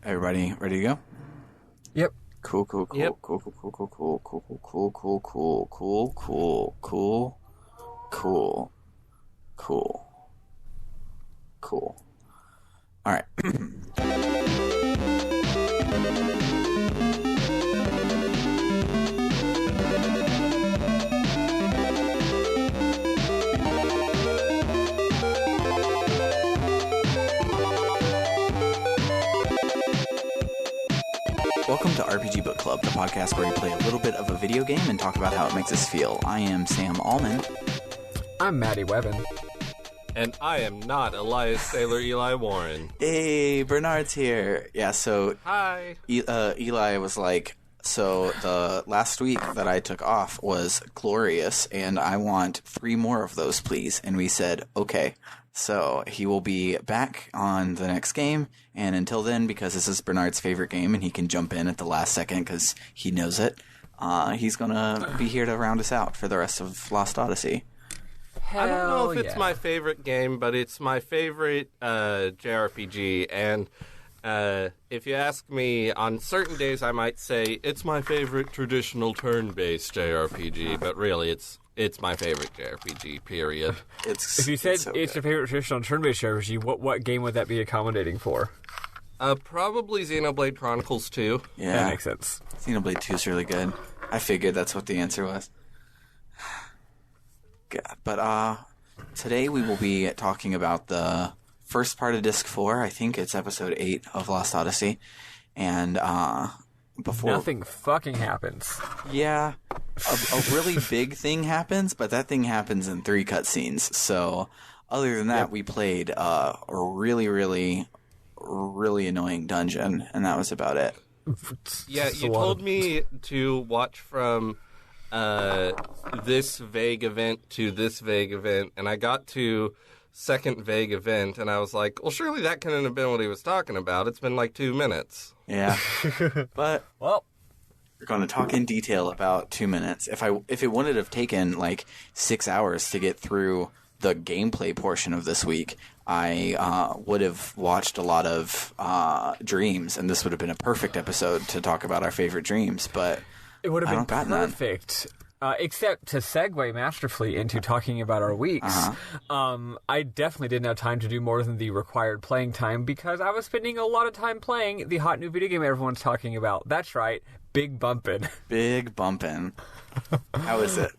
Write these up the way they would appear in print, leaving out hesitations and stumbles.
everybody ready to go? Yep. Cool. Yep. Cool. All right. Welcome to RPG Book Club, the podcast where we play a little bit of a video game and talk about how it makes us feel. I am Sam Allman. I'm Maddie Webbin. And I am not Elias Sailor Eli Warren. Hey, Bernard's here. Yeah, so Hi. Eli was like, so the last week that I took off was glorious, and I want 3 more of those, please. And we said, okay. So he will be back on the next game, and until then, because this is Bernard's favorite game and he can jump in at the last second because he knows it, he's going to be here to round us out for the rest of Lost Odyssey. I don't know if it's my favorite game, but it's my favorite JRPG, and if you ask me, on certain days I might say it's my favorite traditional turn-based JRPG, but really it's my favorite JRPG, period. If you said it's your favorite traditional turn-based JRPG, what game would that be accommodating for? Probably Xenoblade Chronicles 2. Yeah, that makes sense. Xenoblade 2 is really good. I figured that's what the answer was. God. But today we will be talking about the first part of Disc 4. I think it's Episode 8 of Lost Odyssey. And before... Nothing fucking happens. Yeah. A really big thing happens, but that thing happens in 3 cutscenes. So, other than that, we played a really, really, really annoying dungeon, and that was about it. Yeah, you told me to watch from this vague event to this vague event, and I got to second vague event, and I was like, well, surely that couldn't have been what he was talking about. It's been like 2 minutes. Yeah. But... Well... We're going to talk in detail about 2 minutes. If it wouldn't have taken like 6 hours to get through the gameplay portion of this week, I would have watched a lot of dreams, and this would have been a perfect episode to talk about our favorite dreams. But it would have been perfect. Except to segue masterfully into talking about our weeks, I definitely didn't have time to do more than the required playing time because I was spending a lot of time playing the hot new video game everyone's talking about. That's right, Big Bumpin'. Big Bumpin'. How is it?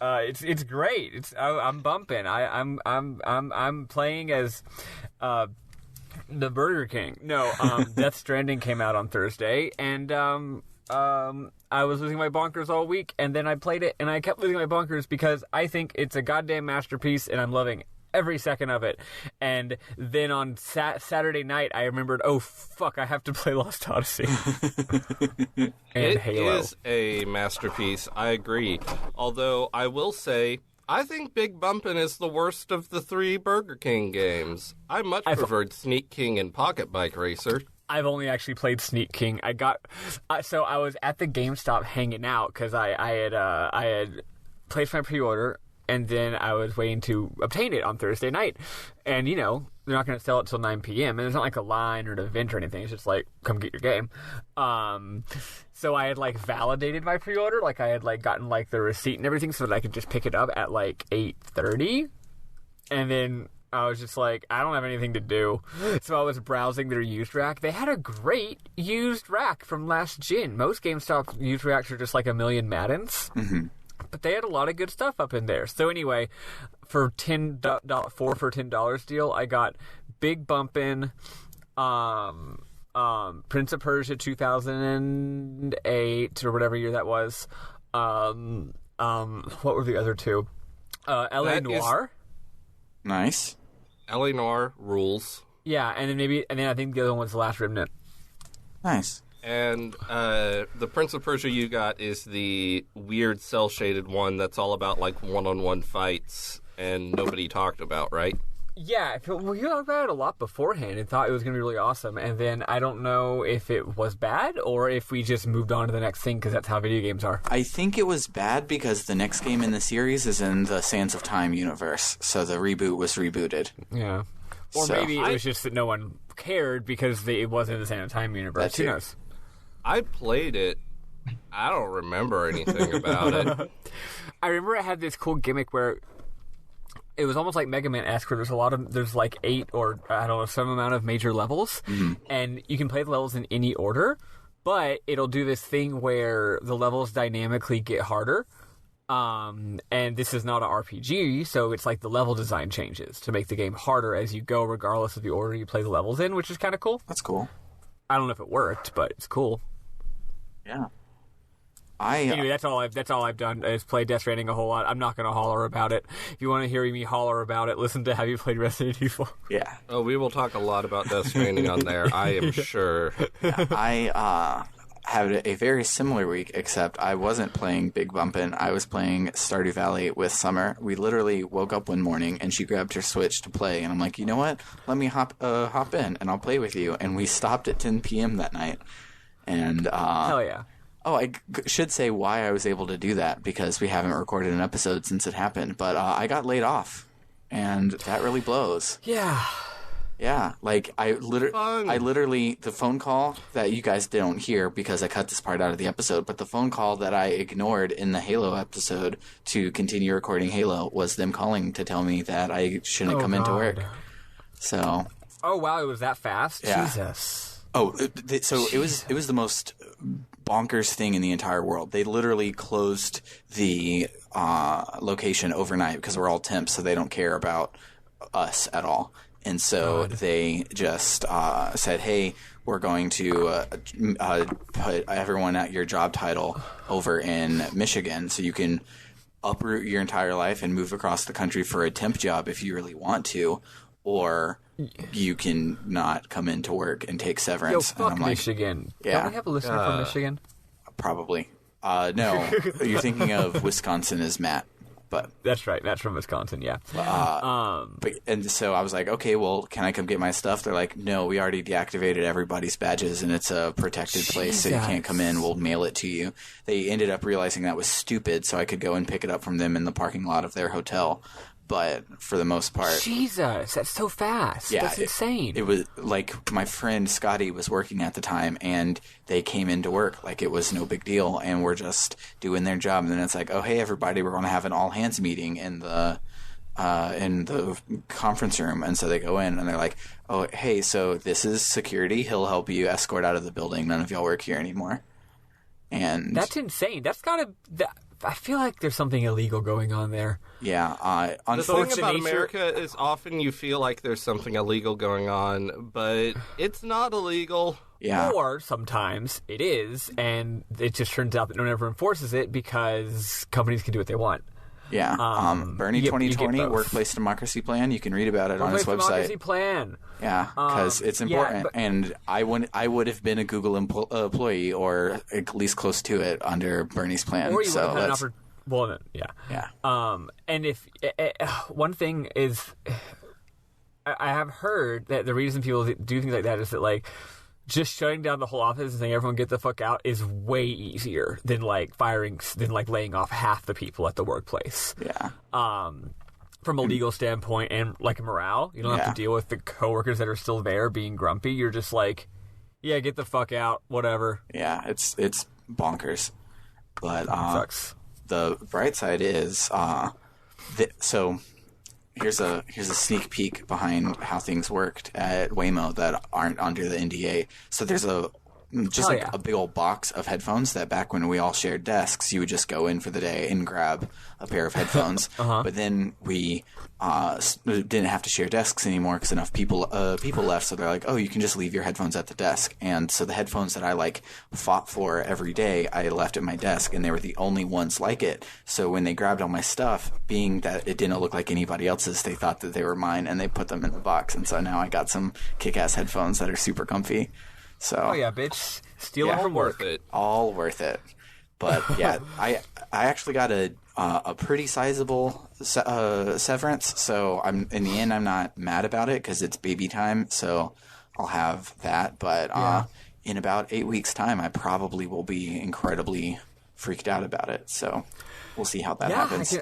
It's great. I'm bumping. I'm playing as the Burger King. No, Death Stranding came out on Thursday, and I was losing my bonkers all week, and then I played it, and I kept losing my bonkers because I think it's a goddamn masterpiece, and I'm loving every second of it. And then on Saturday night, I remembered, oh, fuck, I have to play Lost Odyssey. And Halo. It is a masterpiece, I agree. Although, I will say, I think Big Bumpin' is the worst of the 3 Burger King games. I much preferred Sneak King and Pocket Bike Racer. I've only actually played Sneak King. So I was at the GameStop hanging out because I had placed my pre-order, and then I was waiting to obtain it on Thursday night. And, you know, they're not going to sell it till 9 p.m. And there's not like a line or an event or anything. It's just like, come get your game. So I had like validated my pre-order. Like I had like gotten like the receipt and everything so that I could just pick it up at like 8:30. And then I was just like, I don't have anything to do. So I was browsing their used rack. They had a great used rack from last gen. Most GameStop used racks are just like a million Maddens. Mm-hmm. But they had a lot of good stuff up in there. So anyway, for $4 for $10 deal, I got Big Bumpin', Prince of Persia 2008 or whatever year that was. What were the other 2? L.A. Noire. Nice. L.A. Noire rules. Yeah, and then I think the other one was The Last Remnant. Nice. And the Prince of Persia you got is the weird cel-shaded one that's all about like one-on-one fights and nobody talked about, right? Yeah, we talked about it a lot beforehand and thought it was going to be really awesome. And then I don't know if it was bad or if we just moved on to the next thing because that's how video games are. I think it was bad because the next game in the series is in the Sands of Time universe. So the reboot was rebooted. Yeah. Or maybe it was just that no one cared because it wasn't in the Sand of Time universe. Who knows? I played it. I don't remember anything about it. I remember it had this cool gimmick where it was almost like Mega Man-esque, where there's like 8 or, I don't know, some amount of major levels, and you can play the levels in any order, but it'll do this thing where the levels dynamically get harder, and this is not an RPG, so it's like the level design changes to make the game harder as you go, regardless of the order you play the levels in, which is kind of cool. That's cool. I don't know if it worked, but it's cool. Yeah. Anyway, that's all I've done is play Death Stranding a whole lot. I'm not going to holler about it. If you want to hear me holler about it, listen to Have You Played Resident Evil? Yeah. Oh, we will talk a lot about Death Stranding on there, I am sure. Yeah, I had a very similar week, except I wasn't playing Big Bumpin'. I was playing Stardew Valley with Summer. We literally woke up one morning, and she grabbed her Switch to play, and I'm like, you know what? Let me hop in, and I'll play with you. And we stopped at 10 p.m. that night. And hell yeah. Oh, I should say why I was able to do that, because we haven't recorded an episode since it happened. But I got laid off, and that really blows. Yeah. Yeah, like I literally, the phone call that you guys don't hear because I cut this part out of the episode, but the phone call that I ignored in the Halo episode to continue recording Halo was them calling to tell me that I shouldn't come into work. So. Oh wow, it was that fast? Yeah. Jesus. Oh, so it was the most bonkers thing in the entire world. They literally closed the location overnight because we're all temps, so they don't care about us at all. And so they just said, hey, we're going to put everyone at your job title over in Michigan so you can uproot your entire life and move across the country for a temp job if you really want to, or you can not come into work and take severance. Yo, fuck and I'm Michigan. Yeah. Don't we have a listener from Michigan? Probably. No, you're thinking of Wisconsin as Matt. But that's right. Matt's from Wisconsin, yeah. And so I was like, okay, well, can I come get my stuff? They're like, no, we already deactivated everybody's badges, and it's a protected place, so you can't come in. We'll mail it to you. They ended up realizing that was stupid, so I could go and pick it up from them in the parking lot of their hotel. But for the most part... Jesus, that's so fast. Yeah, that's insane. It was like my friend Scotty was working at the time, and they came into work like it was no big deal, and we're just doing their job. And then it's like, oh, hey, everybody, we're going to have an all-hands meeting in the conference room. And so they go in, and they're like, oh, hey, so this is security. He'll help you escort out of the building. None of y'all work here anymore. And that's insane. That's got to... I feel like there's something illegal going on there. Yeah. The thing about America is often you feel like there's something illegal going on, but it's not illegal. Yeah. Or sometimes it is, and it just turns out that no one ever enforces it because companies can do what they want. Yeah. Bernie 2020 Workplace Democracy Plan. You can read about it on his website. Democracy Plan. Yeah, because it's important. Yeah, and I would have been a Google employee, or at least close to it, under Bernie's plan. Or you would have had an opportunity. Well, yeah. Yeah. And if one thing is, I have heard that the reason people do things like that is that, like, just shutting down the whole office and saying everyone get the fuck out is way easier than laying off half the people at the workplace. Yeah. From a legal standpoint and like morale, you don't have to deal with the coworkers that are still there being grumpy. You're just like, yeah, get the fuck out, whatever. Yeah, it's bonkers. But sucks. The bright side is so. Here's a sneak peek behind how things worked at Waymo that aren't under the NDA. So there's a big old box of headphones that back when we all shared desks, you would just go in for the day and grab a pair of headphones. But then we didn't have to share desks anymore because enough people left. So they're like, oh, you can just leave your headphones at the desk. And so the headphones that I fought for every day, I left at my desk, and they were the only ones like it. So when they grabbed all my stuff, being that it didn't look like anybody else's, they thought that they were mine, and they put them in the box. And so now I got some kick-ass headphones that are super comfy. So, oh yeah, bitch, steal them from work. All worth it. But yeah, I actually got a pretty sizable severance. So in the end, I'm not mad about it because it's baby time. So I'll have that. But in about 8 weeks' time, I probably will be incredibly freaked out about it. So we'll see how that happens.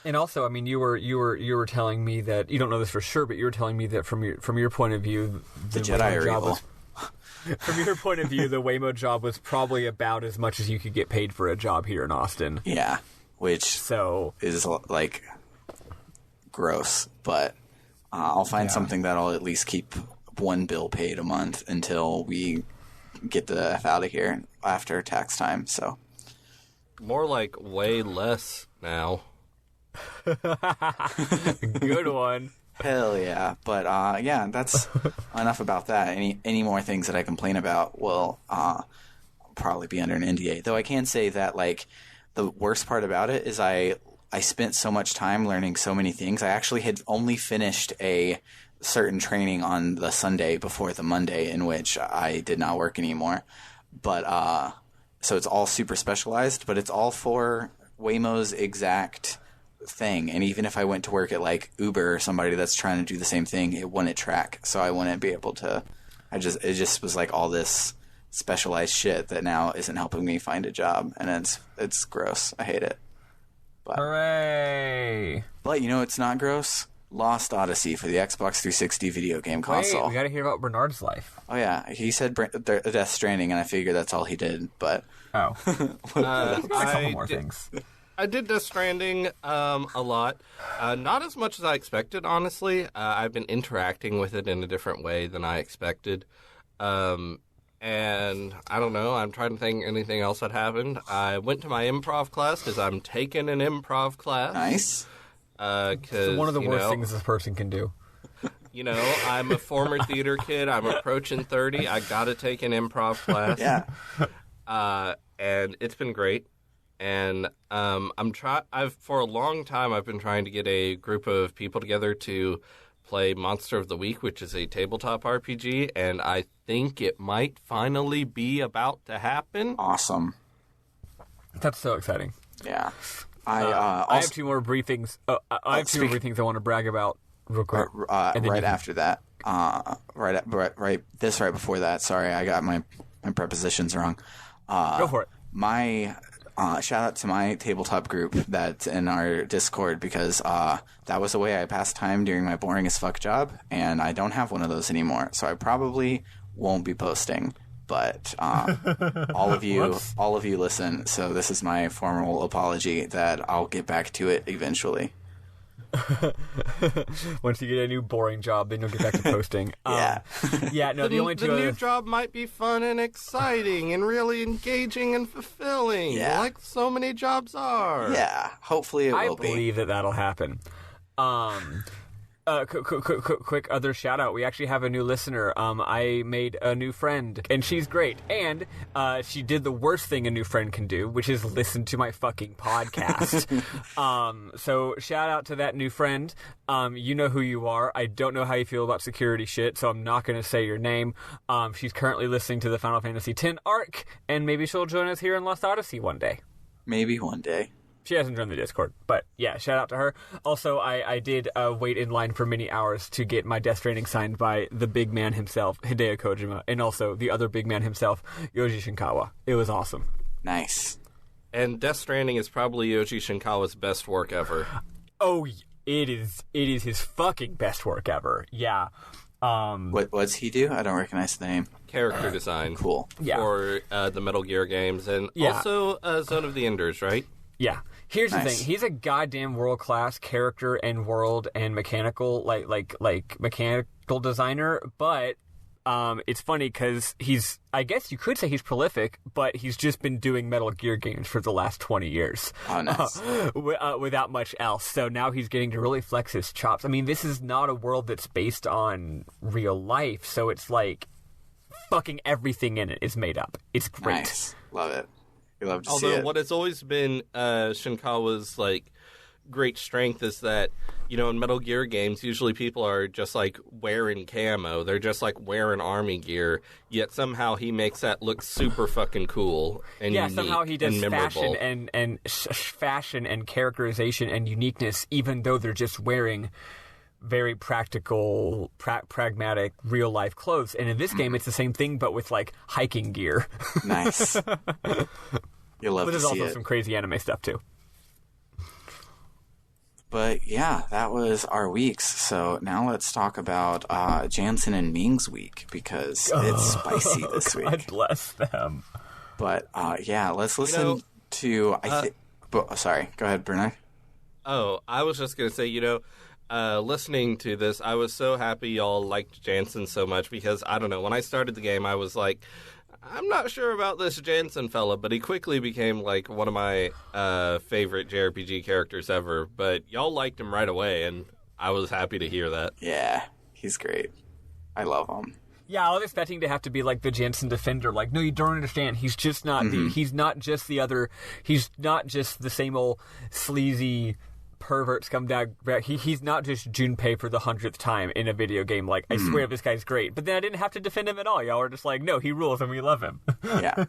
And also, I mean, you were telling me that you don't know this for sure, but you were telling me that from your point of view, the Jedi are evil. From your point of view, the Waymo job was probably about as much as you could get paid for a job here in Austin. Yeah, which is like gross, but I'll find something that'll at least keep one bill paid a month until we get the F out of here after tax time. So more like way less now. Good one. Hell yeah. But that's enough about that. Any more things that I complain about will probably be under an NDA. Though I can say that like the worst part about it is I spent so much time learning so many things. I actually had only finished a certain training on the Sunday before the Monday in which I did not work anymore. But so it's all super specialized, but it's all for Waymo's exact thing. And even if I went to work at like Uber or somebody that's trying to do the same thing, it wouldn't track. So I wouldn't be able to. It just was like all this specialized shit that now isn't helping me find a job, and it's gross. I hate it. But, hooray! But it's not gross. Lost Odyssey for the Xbox 360 video game console. Wait, we got to hear about Bernard's life. Oh yeah, he said Death Stranding, and I figured that's all he did. But a couple more things. I did Death Stranding a lot. Not as much as I expected, honestly. I've been interacting with it in a different way than I expected. And I don't know. I'm trying to think anything else that happened. I went to my improv class because I'm taking an improv class. Nice. So one of the worst things this person can do. I'm a former theater kid. I'm approaching 30. I got to take an improv class. Yeah. And it's been great. And for a long time I've been trying to get a group of people together to play Monster of the Week, which is a tabletop RPG, and I think it might finally be about to happen. Awesome. That's so exciting. Yeah. I have two more briefings. I have two more briefings I want to brag about real quick. Right after that. Right before that. Sorry, I got my prepositions wrong. Go for it. My shout out to my tabletop group that's in our Discord, because that was the way I passed time during my boring as fuck job, and I don't have one of those anymore, so I probably won't be posting. But all of you listen, so this is my formal apology that I'll get back to it eventually. Once you get a new boring job, then you'll get back to posting. The new job might be fun and exciting and really engaging and fulfilling, like so many jobs are. Yeah, hopefully it will be. I believe that'll happen. Quick other shout out. We actually have a new listener. I made a new friend, and she's great. And she did the worst thing a new friend can do, which is listen to my fucking podcast. So shout out to that new friend. You know who you are. I don't know how you feel about security shit, so I'm not going to say your name. She's currently listening to the Final Fantasy X arc, and maybe she'll join us here in Lost Odyssey one day. Maybe one day. She hasn't joined the Discord, but yeah, shout out to her. Also, I did wait in line for many hours to get my Death Stranding signed by the big man himself, Hideo Kojima, and also the other big man himself, Yoji Shinkawa. It was awesome. Nice. And Death Stranding is probably Yoji Shinkawa's best work ever. Oh, it is his fucking best work ever. Yeah. What's he do? I don't recognize the name. Character design. Cool. For the Metal Gear games, and also Zone of the Enders, right? Yeah. Here's the thing. He's a goddamn world-class character and world and mechanical, like mechanical designer, but it's funny because I guess you could say he's prolific, but he's just been doing Metal Gear games for the last 20 years. Oh, nice. Without much else. So now he's getting to really flex his chops. I mean, this is not a world that's based on real life, so it's like fucking everything in it is made up. It's great. Nice. Love it. We love to see Although it. what has always been Shinkawa's great strength is that, in Metal Gear games, usually people are just wearing camo. They're just wearing army gear. Yet somehow he makes that look super fucking cool and unique somehow he does and memorable. Fashion and characterization and uniqueness, even though they're just wearing very practical, pragmatic, real life clothes. And in this game, it's the same thing, but with hiking gear. Nice. You'll love but to there's see also it. some crazy anime stuff too. But yeah, that was our weeks. So now let's talk about Jansen and Ming's week, because it's spicy this week. God bless them. But yeah, let's listen to... sorry, go ahead, Bernard. Oh, I was just going to say, listening to this, I was so happy y'all liked Jansen so much, because, I don't know, when I started the game, I was like, I'm not sure about this Jansen fella, but he quickly became, like, one of my favorite JRPG characters ever. But y'all liked him right away, and I was happy to hear that. Yeah, he's great. I love him. Yeah, I was expecting to have to be like the Jansen defender. Like, no, you don't understand. He's just not. He's not just the other. He's not just the same old sleazy pervert scumbag. He's not just Junpei for the 100th time in a video game. Like, I swear this guy's great. But then I didn't have to defend him at all. Y'all were just like, no, he rules and we love him. Yeah,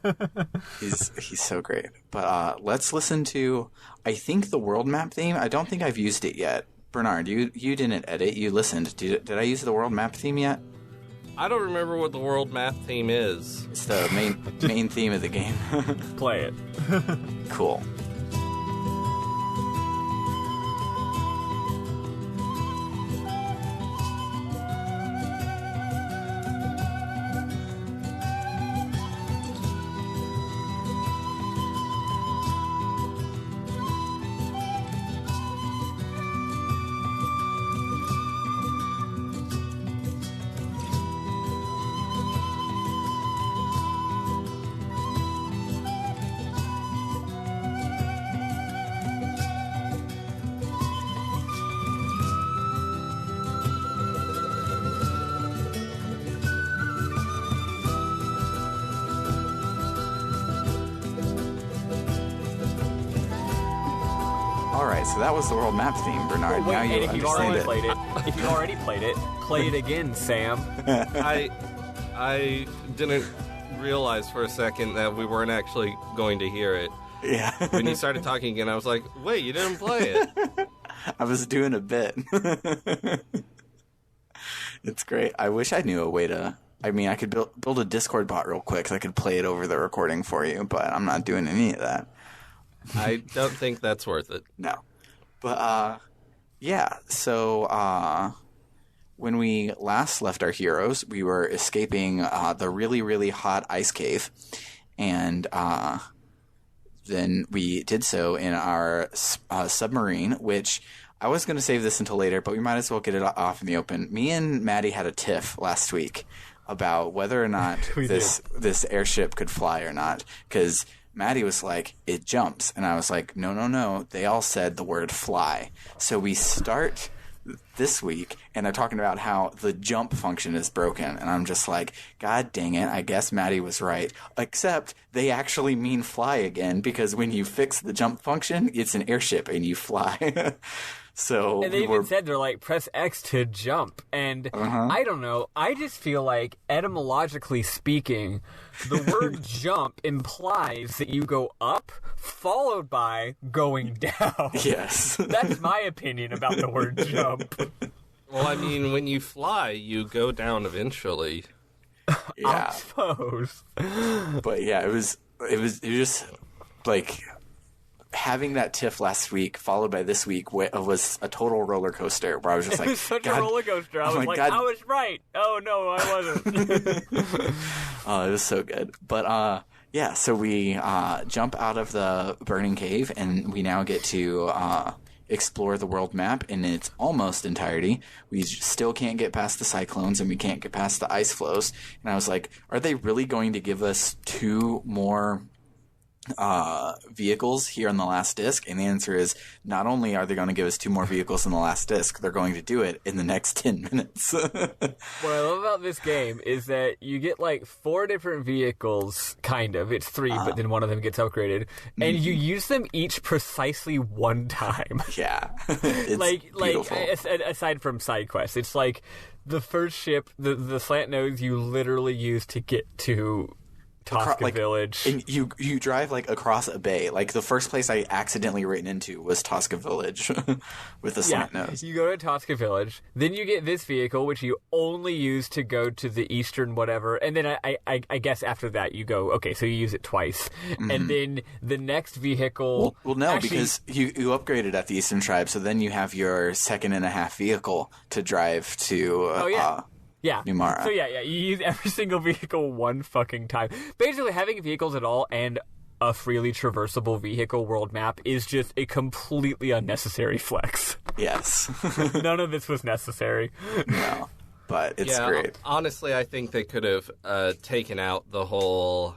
he's so great. But let's listen to, I think, the world map theme. I don't think I've used it yet. Bernard, you didn't edit. You listened. Did I use the world map theme yet? I don't remember what the world map theme is. It's the main theme of the game. Play it. Cool. Alright, so that was the world map theme, Bernard. Wait, now you and if you've already played it, play it again, Sam. I didn't realize for a second that we weren't actually going to hear it. Yeah. When you started talking again, I was like, wait, you didn't play it. I was doing a bit. It's great. I wish I knew a way to... I mean, I could build a Discord bot real quick so I could play it over the recording for you, but I'm not doing any of that. I don't think that's worth it. No. But, yeah, so, when we last left our heroes, we were escaping, the really, really hot ice cave, and, then we did so in our, submarine, which I was going to save this until later, but we might as well get it off in the open. Me and Maddie had a tiff last week about whether or not this airship could fly or not, because Maddie was like, it jumps. And I was like, no. They all said the word fly. So we start this week, and they're talking about how the jump function is broken. And I'm just like, God dang it, I guess Maddie was right. Except they actually mean fly again, because when you fix the jump function, it's an airship and you fly. So and they even said, they're like, press X to jump. And I don't know. I just feel like, etymologically speaking, the word jump implies that you go up, followed by going down. Yes. That's my opinion about the word jump. Well, I mean, when you fly, you go down eventually. Yeah. I suppose. But yeah, it was just like... having that tiff last week, followed by this week, was a total roller coaster. Where I was just like, it was such a roller coaster. I was like, I was right. Oh no, I wasn't. Oh, it was so good. But yeah, so we jump out of the burning cave, and we now get to explore the world map in its almost entirety. We still can't get past the cyclones, and we can't get past the ice flows. And I was like, are they really going to give us 2 more vehicles here on the last disc? And the answer is, not only are they going to give us 2 more vehicles in the last disc, they're going to do it in the next 10 minutes. What I love about this game is that you get like 4 different vehicles, kind of. It's 3, but then one of them gets upgraded, and you use them each precisely 1 time. Yeah. It's like beautiful. Aside from side quests, it's like the first ship, the slant nose, you literally use to get to Tosca Village. And you drive like across a bay. Like the first place I accidentally ran into was Tosca Village with the slant nose. You go to Tosca Village, then you get this vehicle, which you only use to go to the eastern whatever, and then I guess after that you go, okay, so you use it twice. Mm-hmm. And then the next vehicle... Well, no, because you upgraded at the Eastern Tribe, so then you have your second and a half vehicle to drive to... Numara. So you use every single vehicle one fucking time. Basically, having vehicles at all and a freely traversable vehicle world map is just a completely unnecessary flex. Yes. None of this was necessary. No, but it's great. Honestly, I think they could have taken out the whole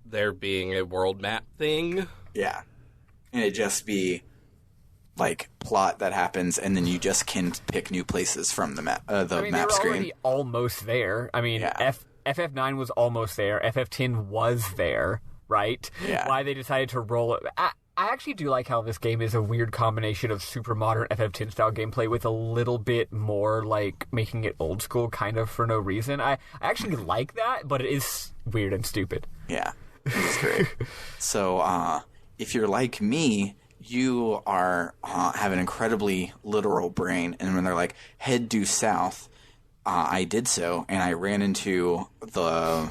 there being a world map thing. Yeah. And it'd just be... like plot that happens, and then you just can pick new places from the map. Map they were screen. Already almost there. I mean, FF9 was almost there. FF10 was there, right? Yeah. Why they decided to roll it? I actually do like how this game is a weird combination of super modern FF10 style gameplay with a little bit more like making it old school, kind of for no reason. I actually like that, but it is weird and stupid. Yeah, it's great. So, if you're like me. You have an incredibly literal brain, and when they're like, head due south, I did so, and I ran into the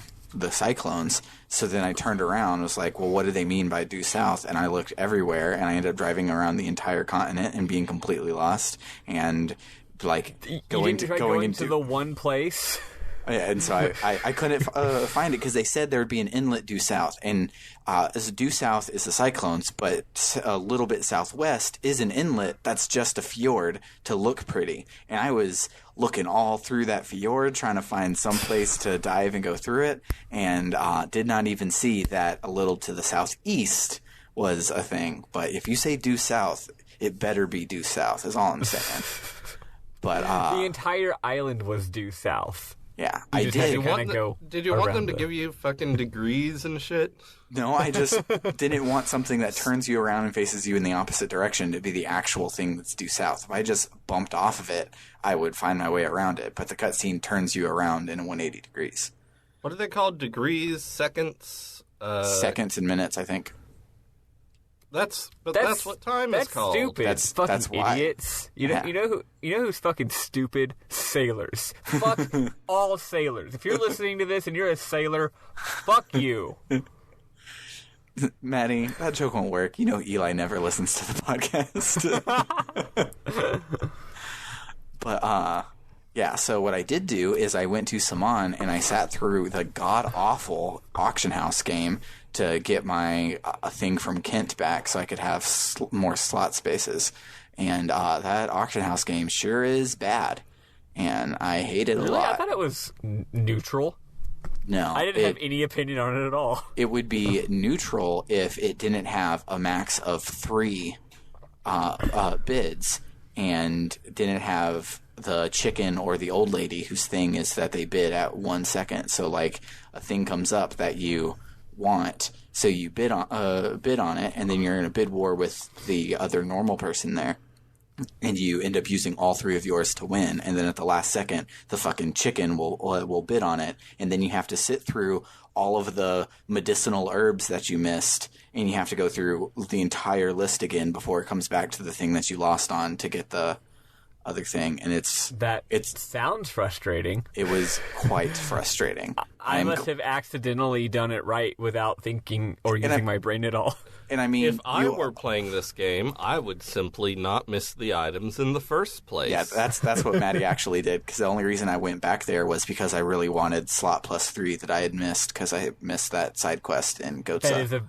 cyclones, so then I turned around and was like, well, what do they mean by due south? And I looked everywhere, and I ended up driving around the entire continent and being completely lost, and like going into the one place. Yeah, and so I couldn't find it because they said there would be an inlet due south. And as due south is the cyclones, but a little bit southwest is an inlet that's just a fjord to look pretty. And I was looking all through that fjord trying to find some place to dive and go through it, and did not even see that a little to the southeast was a thing. But if you say due south, it better be due south is all I'm saying. But the entire island was due south. Yeah, I did. Did you want them to give you fucking degrees and shit? No, I just didn't want something that turns you around and faces you in the opposite direction to be the actual thing that's due south. If I just bumped off of it, I would find my way around it. But the cutscene turns you around in 180 degrees. What are they called? Degrees? Seconds? Seconds and minutes, I think. That's what time is called. Stupid. That's why. Idiots. You know who's fucking stupid? Sailors. Fuck all sailors. If you're listening to this and you're a sailor, fuck you. Maddie, that joke won't work. You know Eli never listens to the podcast. But yeah, so what I did do is I went to Saman and I sat through the god-awful auction house game to get my thing from Kent back so I could have more slot spaces. And that auction house game sure is bad. And I hate it a lot. I thought it was neutral. No. I didn't have any opinion on it at all. It would be neutral if it didn't have a max of 3 bids and didn't have the chicken or the old lady whose thing is that they bid at 1 second. So like a thing comes up that you want, so you bid on it, and then you're in a bid war with the other normal person there, and you end up using all 3 of yours to win, and then at the last second the fucking chicken will bid on it, and then you have to sit through all of the medicinal herbs that you missed, and you have to go through the entire list again before it comes back to the thing that you lost on to get the other thing, and it sounds frustrating. It was quite frustrating. I must have accidentally done it right without thinking or using my brain at all. And I mean, if I were playing this game, I would simply not miss the items in the first place. Yeah, that's what Maddie actually did, because the only reason I went back there was because I really wanted slot +3 that I had missed, because I had missed that side quest in Goatsa. That is a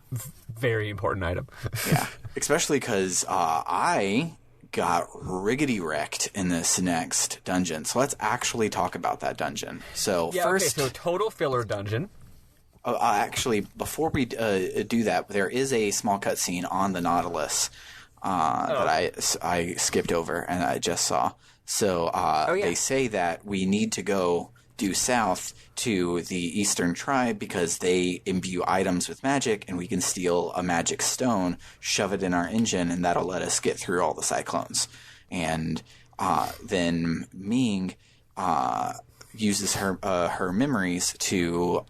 very important item. Yeah, especially because I got riggedy wrecked in this next dungeon. So let's actually talk about that dungeon. So first, so total filler dungeon. Actually, before we do that, there is a small cutscene on the Nautilus that I skipped over and I just saw. So they say that we need to go due south to the Eastern Tribe because they imbue items with magic, and we can steal a magic stone, shove it in our engine, and that'll let us get through all the cyclones. And then Ming uses her memories to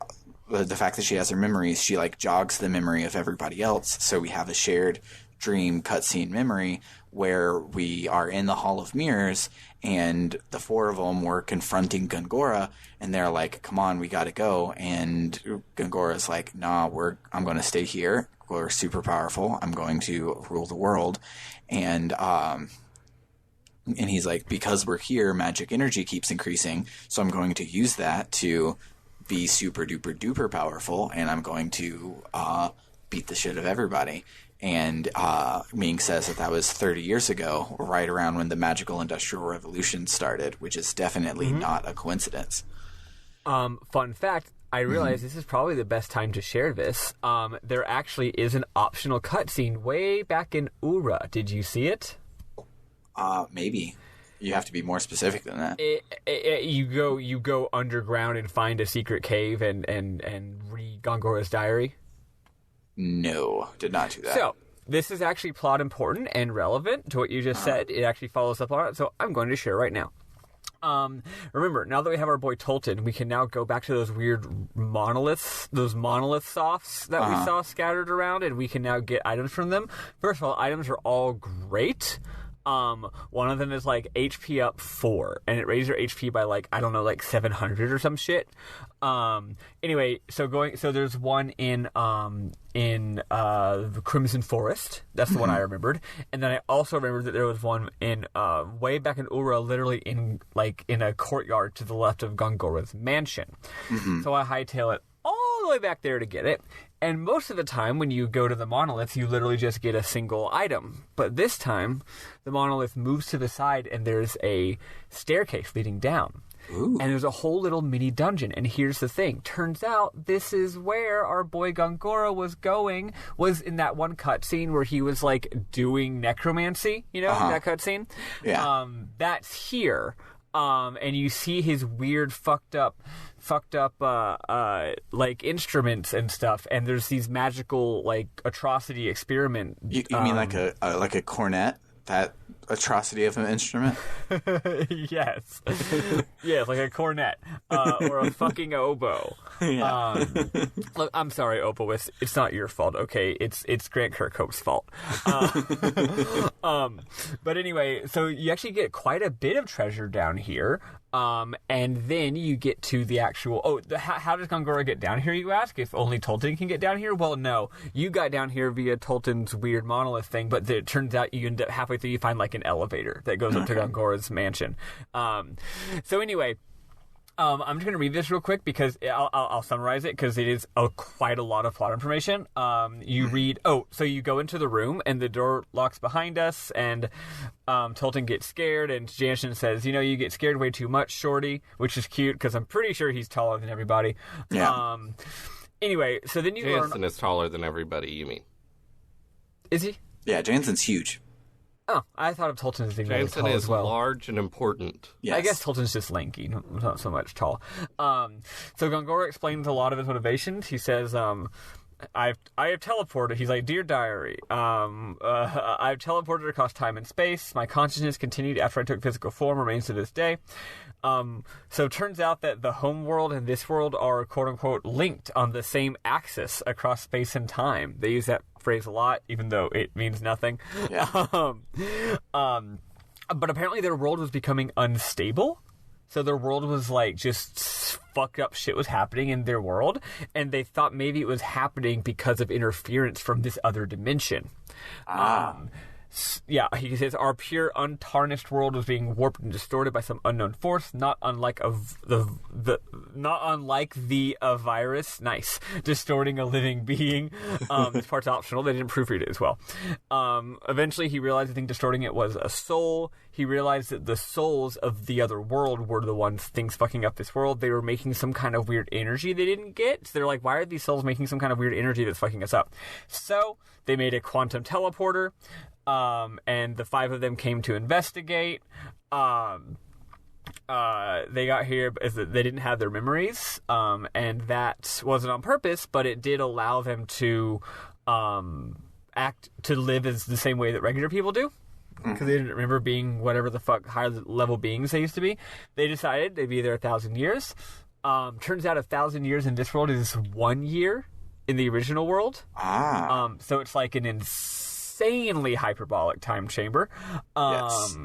the fact that she has her memories, she like jogs the memory of everybody else. So we have a shared dream cutscene memory where we are in the Hall of Mirrors, and the four of them were confronting Gungora, and they're like, "Come on, we gotta go." And Gungora's like, "Nah, I'm going to stay here. We're super powerful. I'm going to rule the world." And he's like, "Because we're here, magic energy keeps increasing, so I'm going to use that to be super duper duper powerful, and I'm going to beat the shit of everybody." And Ming says that was 30 years ago, right around when the magical industrial revolution started, which is definitely not a coincidence. Fun fact, I realize this is probably the best time to share this. There actually is an optional cutscene way back in Ura. Did you see it? Maybe. You have to be more specific than that. You go underground and find a secret cave and read Gongora's diary. No, did not do that. So, this is actually plot important and relevant to what you just said. It actually follows up on it, so I'm going to share right now. Remember, now that we have our boy Tolton, we can now go back to those weird monolith softs that we saw scattered around, and we can now get items from them. First of all, items are all great. One of them is like HP up 4, and it raises your HP by like, I don't know, like 700 or some shit. Anyway, so there's one in the Crimson Forest. That's the one I remembered. And then I also remembered that there was one in way back in Ura, literally in a courtyard to the left of Gongora's mansion. So I hightail it all the way back there to get it. And most of the time when you go to the monolith, you literally just get a single item. But this time, the monolith moves to the side and there's a staircase leading down. Ooh. And there's a whole little mini dungeon. And here's the thing. Turns out this is where our boy Gongora was in that one cutscene where he was like doing necromancy, that cutscene. Yeah. That's here. And you see his weird fucked up like instruments and stuff, and there's these magical like atrocity experiment. You mean like a cornet? That atrocity of an instrument? Yes. Yes, like a cornet. Or a fucking oboe. Yeah. Look, I'm sorry, Opalwist. It's not your fault, okay? It's Grant Kirkhope's fault. But anyway, so you actually get quite a bit of treasure down here. And then you get to the actual... how does Gongora get down here, you ask? If only Tolton can get down here? Well, no. You got down here via Tolton's weird monolith thing, but it turns out you end up halfway through, you find like an elevator that goes up to Gongora's mansion. So anyway... I'm just going to read this real quick because I'll summarize it because it is quite a lot of plot information. You read... so you go into the room and the door locks behind us and Tolton gets scared and Jansen says, you get scared way too much, Shorty, which is cute because I'm pretty sure he's taller than everybody. Yeah. Anyway, so then you Jansen is taller than everybody, you mean? Is he? Yeah, Jansen's huge. Oh, I thought of Tolton as being Jansen tall is as well. large and important. Yes. I guess Tolton's just lanky, not so much tall. So Gongora explains a lot of his motivations. He says, I have teleported. He's like, "Dear diary, I've teleported across time and space. My consciousness continued after I took physical form, remains to this day. So it turns out that the home world and this world are quote unquote linked on the same axis across space and time. They use that phrase a lot, even though it means nothing. Yeah. But apparently their world was becoming unstable. So their world was like just fucked up shit was happening in their world, and they thought maybe it was happening because of interference from this other dimension. Yeah, he says our pure untarnished world was being warped and distorted by some unknown force, not unlike the virus. Nice, distorting a living being. This part's optional. They didn't proofread it as well. Eventually, he realized the thing distorting it was a soul. He realized that the souls of the other world were the things fucking up this world. They were making some kind of weird energy they didn't get. So they're like, why are these souls making some kind of weird energy that's fucking us up? So they made a quantum teleporter. And the 5 of them came to investigate. They got here because they didn't have their memories, and that wasn't on purpose, but it did allow them to live as the same way that regular people do. Because they didn't remember being whatever the fuck higher level beings they used to be. They decided they'd be there 1,000 years. Turns out 1,000 years in this world is 1 year in the original world. So it's like an insanely hyperbolic time chamber. Yes.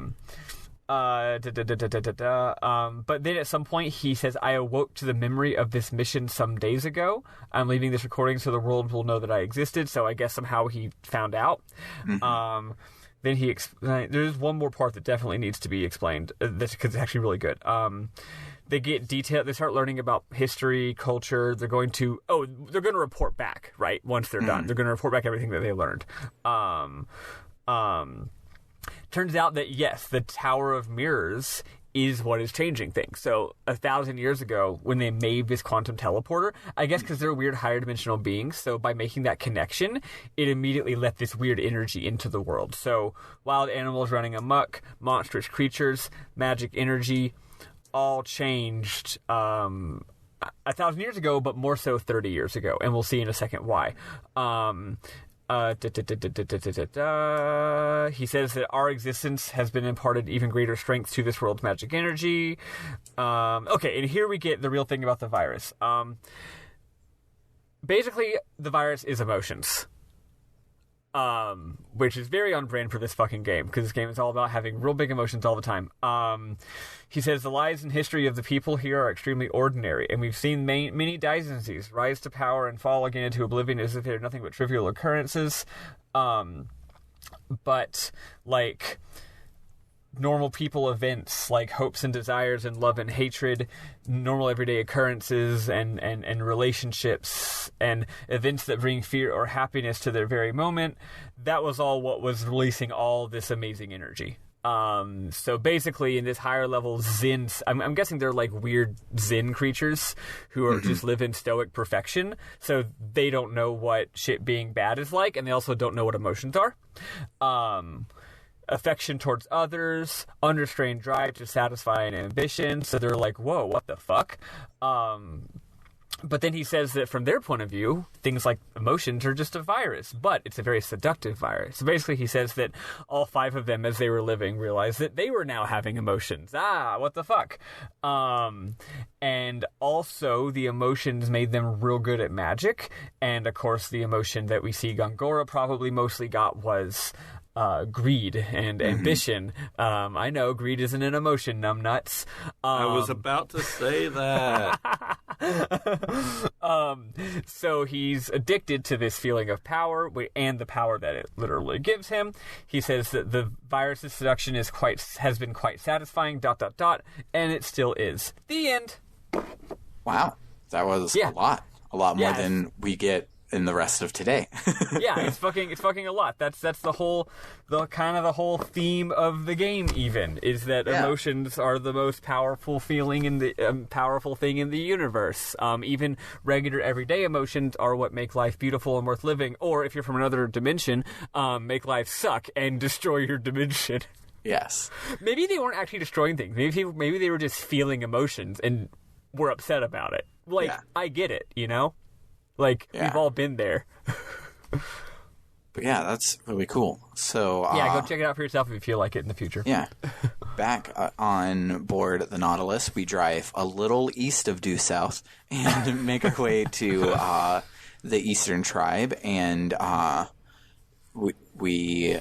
But then at some point he says, I awoke to the memory of this mission some days ago. I'm leaving this recording so the world will know that I existed. So I guess somehow he found out. Mm-hmm. Then he there's one more part that definitely needs to be explained. Because it's actually really good. They get detailed. They start learning about history, culture. They're going to report back, right? Once they're done, they're going to report back everything that they learned. Turns out that yes, the Tower of Mirrors is what is changing things. So 1,000 years ago, when they made this quantum teleporter, I guess because they're weird higher dimensional beings, so by making that connection, it immediately let this weird energy into the world. So wild animals running amok, monstrous creatures, magic energy, all changed 1,000 years ago, but more so 30 years ago, and we'll see in a second why. He says that our existence has been imparted even greater strength to this world's magic energy. Okay, and here we get the real thing about the virus. Basically, the virus is emotions. Which is very on brand for this fucking game, because this game is all about having real big emotions all the time. He says the lives and history of the people here are extremely ordinary, and we've seen many dynasties rise to power and fall again into oblivion as if they're nothing but trivial occurrences. But, like, normal people events like hopes and desires and love and hatred, normal everyday occurrences and relationships and events that bring fear or happiness to their very moment, that was all what was releasing all this amazing energy. So basically in this higher level Zen, I'm guessing they're like weird Zen creatures who are just live in stoic perfection, so they don't know what shit being bad is like, and they also don't know what emotions are. Affection towards others, unrestrained drive to satisfy an ambition. So they're like, whoa, what the fuck? But then he says that from their point of view, things like emotions are just a virus, but it's a very seductive virus. So basically he says that all 5 of them, as they were living, realized that they were now having emotions. What the fuck? And also the emotions made them real good at magic. And of course the emotion that we see Gongora probably mostly got was greed and ambition. I know greed isn't an emotion, numbnuts. I was about to say that. So he's addicted to this feeling of power and the power that it literally gives him. He says that the virus's seduction has been quite satisfying, ... and it still is. The end. Wow. That was a lot more than we get in the rest of today. Yeah, it's fucking a lot. That's the whole theme of the game. Even is that emotions are the most powerful feeling in the powerful thing in the universe. Even regular everyday emotions are what make life beautiful and worth living. Or if you're from another dimension, make life suck and destroy your dimension. Yes. Maybe they weren't actually destroying things. Maybe they were just feeling emotions and were upset about it. I get it, you know. We've all been there. But yeah, that's really cool. So go check it out for yourself if you feel like it in the future. Yeah. Back on board the Nautilus, we drive a little east of due south and make our way to the Eastern Tribe, and we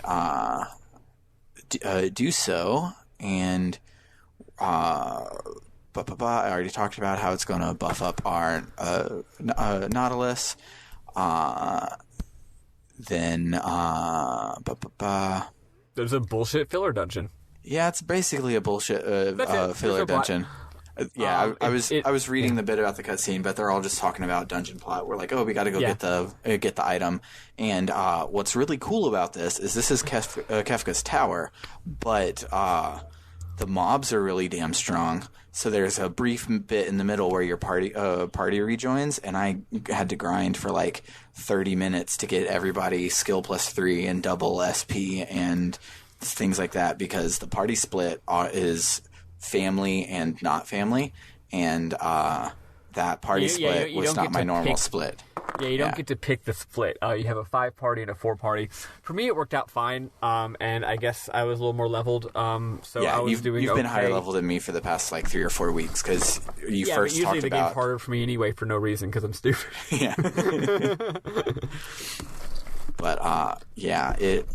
do so, and I already talked about how it's going to buff up our Nautilus. Then there's a bullshit filler dungeon. Yeah, it's basically a bullshit filler dungeon. I was reading the bit about the cutscene, but they're all just talking about dungeon plot. We're like, we got to go get the item. And what's really cool about this is Kefka's tower, but the mobs are really damn strong. So there's a brief bit in the middle where your party rejoins, and I had to grind for like 30 minutes to get everybody skill +3 and double SP and things like that, because the party split is family and not family, and that party split was not my normal split. Yeah, you don't get to pick the split. You have a 5-party and a 4-party. For me, it worked out fine, and I guess I was a little more leveled. So I was doing. You've been higher level than me for the past 3 or 4 weeks because you first but talked usually the about. game's harder for me anyway for no reason because I'm stupid. Yeah. But it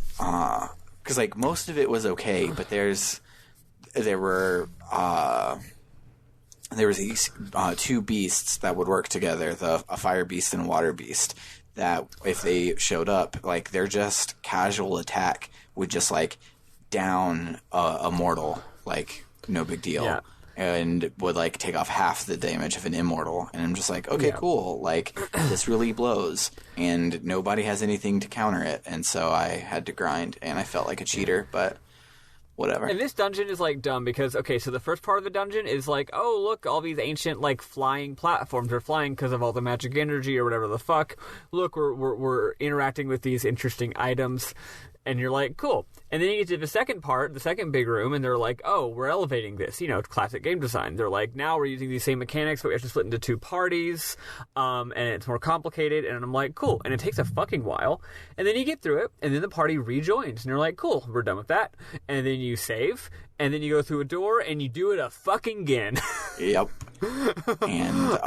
because most of it was okay, but there was these 2 beasts that would work together, a fire beast and a water beast, that if they showed up, their just casual attack would just down a mortal, no big deal. Yeah. And would take off half the damage of an immortal. And I'm just okay, cool. This really blows. And nobody has anything to counter it. And so I had to grind, and I felt like a cheater, but whatever. And this dungeon is dumb because, okay, so the first part of the dungeon is oh, look, all these ancient flying platforms are flying because of all the magic energy or whatever the fuck. Look, we're interacting with these interesting items. And you're cool. And then you get to the second part, the second big room, and they're oh, we're elevating this. Classic game design. They're now we're using these same mechanics, but we have to split into 2 parties, and it's more complicated. And I'm cool. And it takes a fucking while. And then you get through it, and then the party rejoins. And you're cool, we're done with that. And then you save, and then you go through a door, and you do it a fucking again. Yep. And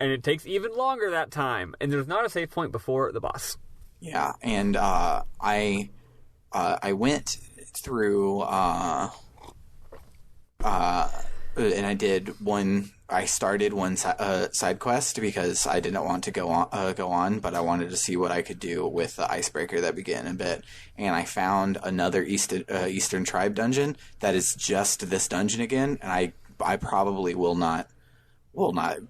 and it takes even longer that time. And there's not a save point before the boss. Yeah, and I went through and I did one. I started one side quest because I didn't want to go on, but I wanted to see what I could do with the icebreaker that began a bit. And I found another Eastern Tribe dungeon that is just this dungeon again, and I probably will not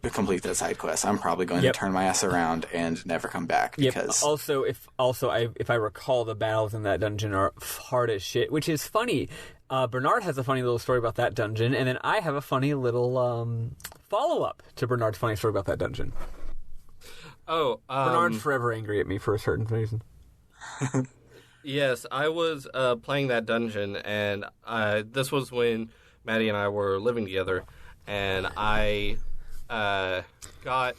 complete that side quest. I'm probably going to turn my ass around and never come back because. If I recall, the battles in that dungeon are hard as shit, which is funny. Bernard has a funny little story about that dungeon, and then I have a funny little follow-up to Bernard's funny story about that dungeon. Oh, Bernard's forever angry at me for a certain reason. Yes, I was playing that dungeon, and this was when Maddie and I were living together, and I got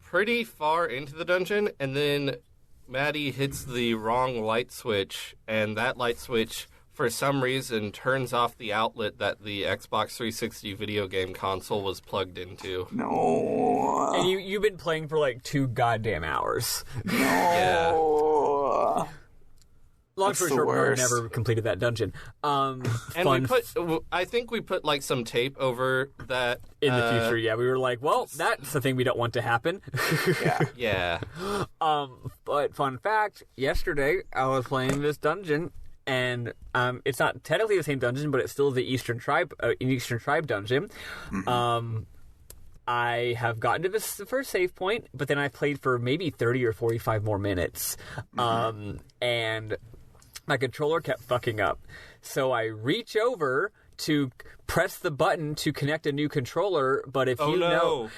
pretty far into the dungeon, and then Maddie hits the wrong light switch, and that light switch, for some reason, turns off the outlet that the Xbox 360 video game console was plugged into. No. And you've been playing for 2 goddamn hours. No. Yeah. Long story short, Bernard never completed that dungeon. And I think we put some tape over that in the future. Yeah, we were well, that's the thing we don't want to happen. Yeah. But fun fact: yesterday I was playing this dungeon, and it's not technically the same dungeon, but it's still the Eastern Tribe dungeon. Mm-hmm. I have gotten to the first save point, but then I played for maybe 30 or 45 more minutes, and my controller kept fucking up. So I reach over to press the button to connect a new controller, but if you know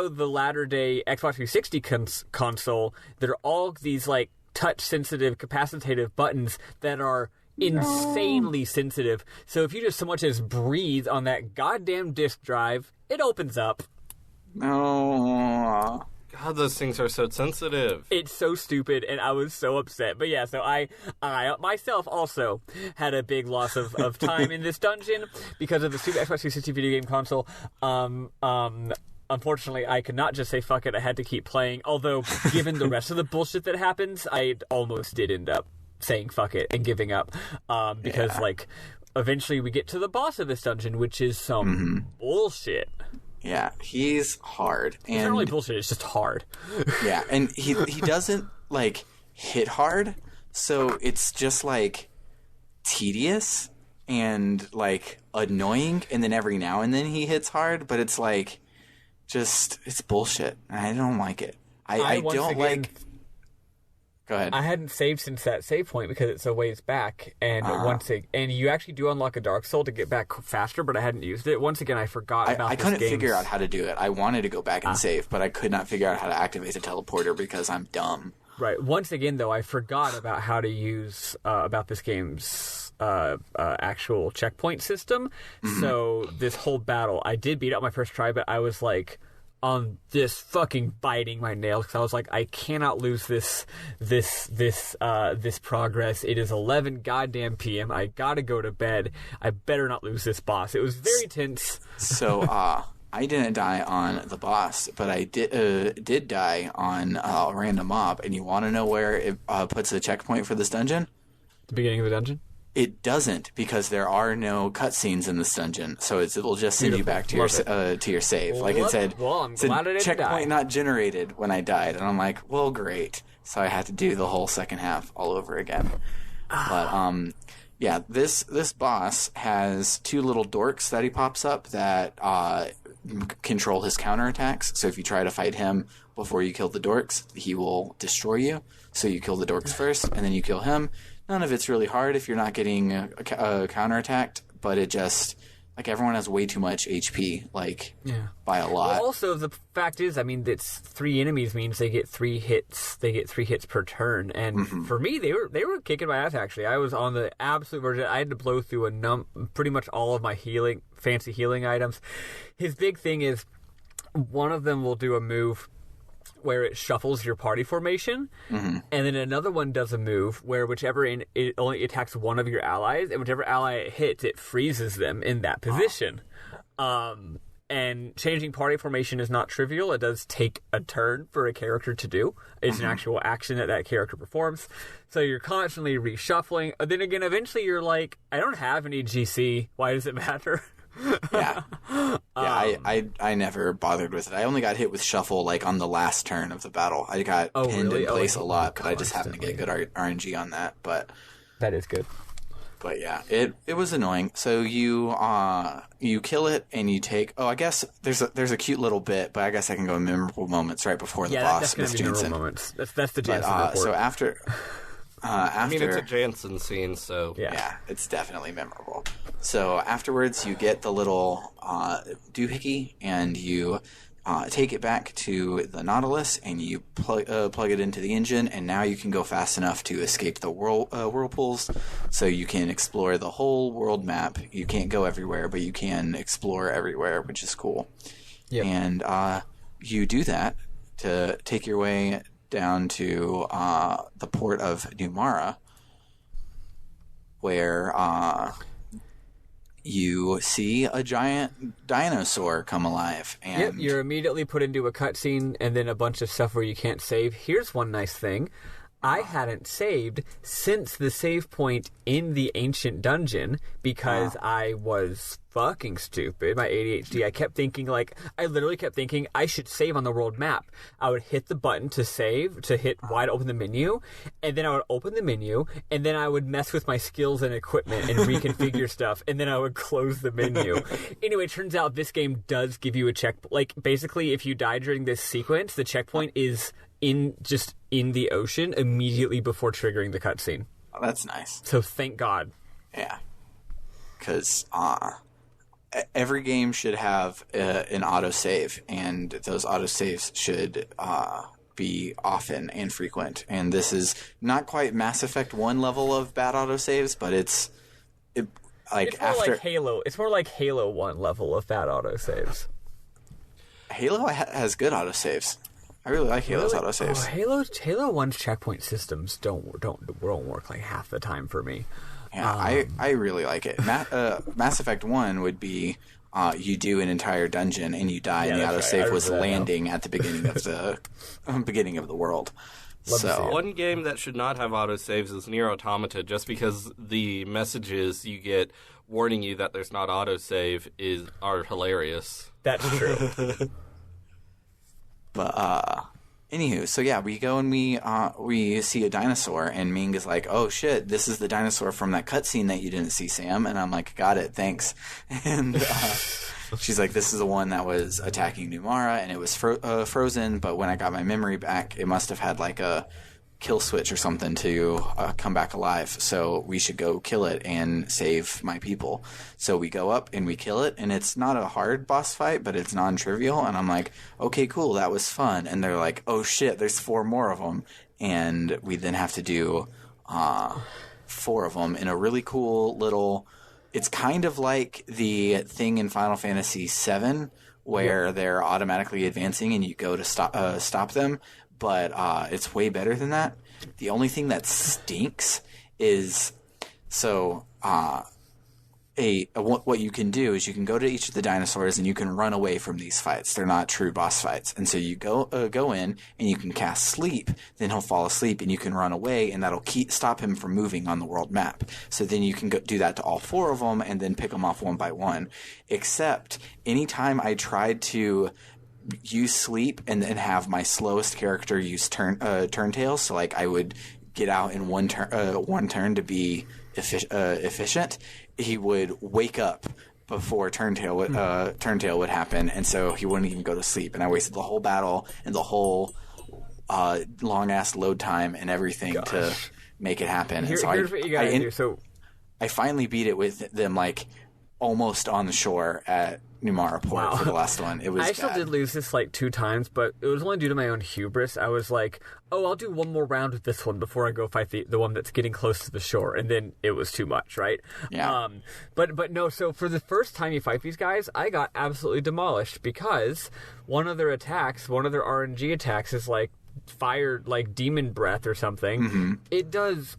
the latter day Xbox 360 console, there are all these touch sensitive capacitive buttons that are insanely sensitive. So if you just so much as breathe on that goddamn disk drive, it opens up. No. God, those things are so sensitive. It's so stupid, and I was so upset. But yeah, so I myself also had a big loss of time in this dungeon because of the stupid Xbox 360 video game console. Unfortunately, I could not just say fuck it. I had to keep playing. Although, given the rest of the bullshit that happens, I almost did end up saying fuck it and giving up. Because, eventually we get to the boss of this dungeon, which is some bullshit. Yeah, he's hard. And it's not really bullshit, it's just hard. Yeah, and he doesn't, hit hard, so it's just, tedious and, annoying, and then every now and then he hits hard, but it's, it's bullshit. I don't like it. I don't like... Go ahead. I hadn't saved since that save point because it's a ways back, and and you actually do unlock a Dark Soul to get back faster, but I hadn't used it. Once again, I forgot about this game. I couldn't figure out how to do it. I wanted to go back and save, but I could not figure out how to activate the teleporter because I'm dumb. Right. Once again, though, I forgot about how to use about this game's actual checkpoint system. Mm-hmm. So this whole battle, I did beat out my first try, but I was this fucking biting my nails because I was like, I cannot lose this progress. It is 11 goddamn p.m. I gotta go to bed. I better not lose this boss. It was very tense. So, I didn't die on the boss, but I did die on a random mob. And you want to know where it puts the checkpoint for this dungeon? The beginning of the dungeon? It doesn't, because there are no cutscenes in this dungeon, so it'll just send you back to your save. Well, like it said, I'm glad I didn't checkpoint die. not generated when I died, and I'm like, well, great. So I had to do the whole second half all over again. But yeah, this boss has two little dorks that he pops up that control his counterattacks. So if you try to fight him before you kill the dorks, he will destroy you. So you kill the dorks first, and then you kill him. None of it's really hard if you're not getting counterattacked, but it just, like, everyone has way too much HP, by a lot. Well, also, the fact is, I mean, it's 3 enemies means they get 3 hits. They get 3 hits per turn, and for me, they were kicking my ass, actually. I was on the absolute version. I had to blow through pretty much all of my fancy healing items. His big thing is, one of them will do a move where it shuffles your party formation, and then another one does a move where it only attacks one of your allies, and whichever ally it hits, it freezes them in that position. And changing party formation is not trivial. It does take a turn for a character to do. It's an actual action that character performs. So you're constantly reshuffling. Then again, eventually you're like, I don't have any GC. Why does it matter? Yeah. I never bothered with it. I only got hit with shuffle on the last turn of the battle. I got pinned in place a lot, but I just happened to get good RNG on that. But that is good. But yeah, it was annoying. So you kill it and you take. Oh, I guess there's a cute little bit, but I guess I can go in memorable moments right before the boss. That's going to be memorable moments. That's the Jansen report. So after. I mean, it's a Jansen scene, so... Yeah, it's definitely memorable. So afterwards, you get the little doohickey, and you take it back to the Nautilus, and you plug it into the engine, and now you can go fast enough to escape the whirlpools, so you can explore the whole world map. You can't go everywhere, but you can explore everywhere, which is cool. Yep. And you do that to take your way down to the port of Numara, where you see a giant dinosaur come alive. And you're immediately put into a cutscene and then a bunch of stuff where you can't save. Here's one nice thing. I hadn't saved since the save point in the ancient dungeon because I was fucking stupid. My ADHD, I literally kept thinking I should save on the world map. I would hit the button to save, to hit wide open the menu, and then I would open the menu, and then I would mess with my skills and equipment and reconfigure stuff, and then I would close the menu. Anyway, it turns out this game does give you a check. Basically, if you die during this sequence, the checkpoint is in the ocean immediately before triggering the cutscene. Oh, that's nice. So thank God. Yeah. Because every game should have an autosave, and those autosaves should be often and frequent. And this is not quite Mass Effect 1 level of bad autosaves, but it's more like Halo. It's more like Halo 1 level of bad autosaves. Halo has good autosaves. I really like Halo's autosaves. Halo 1's checkpoint systems don't work like half the time for me. Yeah, I really like it. Mass Effect 1 would be you do an entire dungeon and you die, and the autosave was landing at the beginning of the beginning of the world. One game that should not have autosaves is Nier Automata, just because the messages you get warning you that there's not autosave are hilarious. That's true. But anywho, so yeah, we go and we see a dinosaur, and Ming is like, "Oh shit, this is the dinosaur from that cutscene that you didn't see, Sam." And I'm like, "Got it, thanks." And she's like, "This is the one that was attacking Numara, and it was frozen. But when I got my memory back, it must have had a kill switch or something to come back alive. So we should go kill it and save my people." So we go up and we kill it, and it's not a hard boss fight, but it's non-trivial. And I'm like, okay, cool, that was fun. And they're like, oh shit, there's 4 more of them. And we then have to do 4 of them in a really cool little... It's kind of like the thing in Final Fantasy VII where they're automatically advancing and you go to stop them, but it's way better than that. The only thing that stinks is what you can do is you can go to each of the dinosaurs and you can run away from these fights. They're not true boss fights. And so you go in and you can cast sleep, then he'll fall asleep and you can run away, and that'll stop him from moving on the world map. So then you can do that to all 4 of them and then pick them off one by one. Except anytime I tried to use sleep and then have my slowest character use turntails, so like I would get out in one turn to be efficient, he would wake up before Turntail would happen, and so he wouldn't even go to sleep. And I wasted the whole battle and the whole long-ass load time and everything to make it happen. Here's what you gotta do. So I finally beat it with them like almost on the shore at Numara Port for the last one. It was I still did lose this like 2 times, but it was only due to my own hubris. I was like, oh, I'll do one more round with this one before I go fight the one that's getting close to the shore, and then it was too much, right? Yeah. But no, so for the first time you fight these guys, I got absolutely demolished because one of their RNG attacks is like fired like demon breath or something. Mm-hmm. It does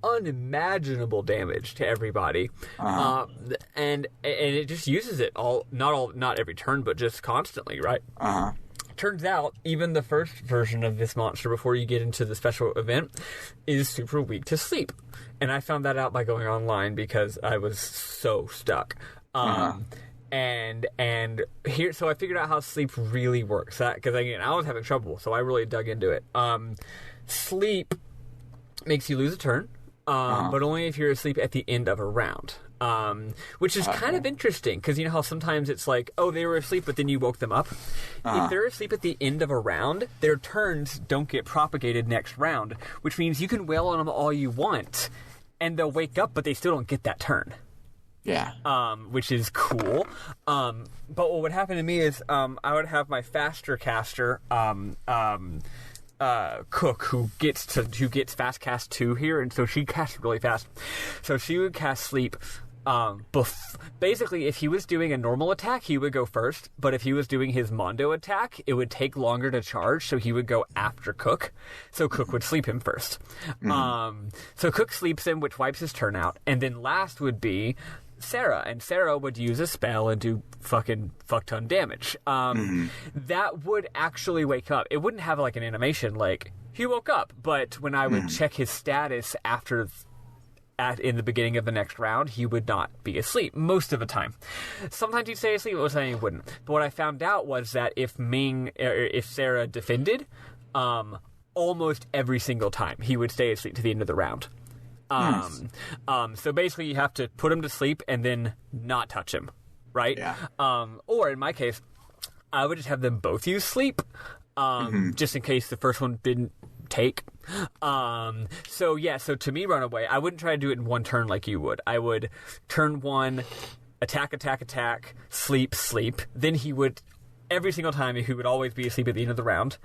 unimaginable damage to everybody, and it just uses it not every turn, but just constantly, right? Turns out even the first version of this monster before you get into the special event is super weak to sleep, and I found that out by going online because I was so stuck. And here, so I figured out how sleep really works. Because again, I was having trouble, so I really dug into it. Sleep makes you lose a turn. But only if you're asleep at the end of a round, which is kind of interesting because you know how sometimes it's like, oh, they were asleep, but then you woke them up. If they're asleep at the end of a round, their turns don't get propagated next round, which means you can wail on them all you want, and they'll wake up, but they still don't get that turn. Yeah. Which is cool. But what would happen to me is I would have my faster caster, Cook, who gets fast cast 2 here, and so she casts really fast. So she would cast sleep. Basically, if he was doing a normal attack, he would go first. But if he was doing his Mondo attack, it would take longer to charge, so he would go after Cook. So Cook would sleep him first. So Cook sleeps him, which wipes his turn out, and then last would be Sarah, and Sarah would use a spell and do fuck ton damage. That would actually wake up. It wouldn't have like an animation like he woke up, but when I would check his status in the beginning of the next round, he would not be asleep most of the time. Sometimes he'd stay asleep, most of the time he wouldn't. But what I found out was that if Sarah defended, almost every single time he would stay asleep to the end of the round. So basically you have to put him to sleep and then not touch him, right? Yeah. Or in my case, I would just have them both use sleep, just in case the first one didn't take. So to me, run away, I wouldn't try to do it in one turn like you would. I would turn 1, attack, sleep. Then he would, every single time, he would always be asleep at the end of the round.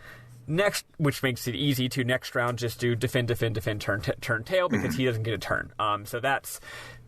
Next, which makes it easy to next round just do defend, turn tail, because he doesn't get a turn. So that's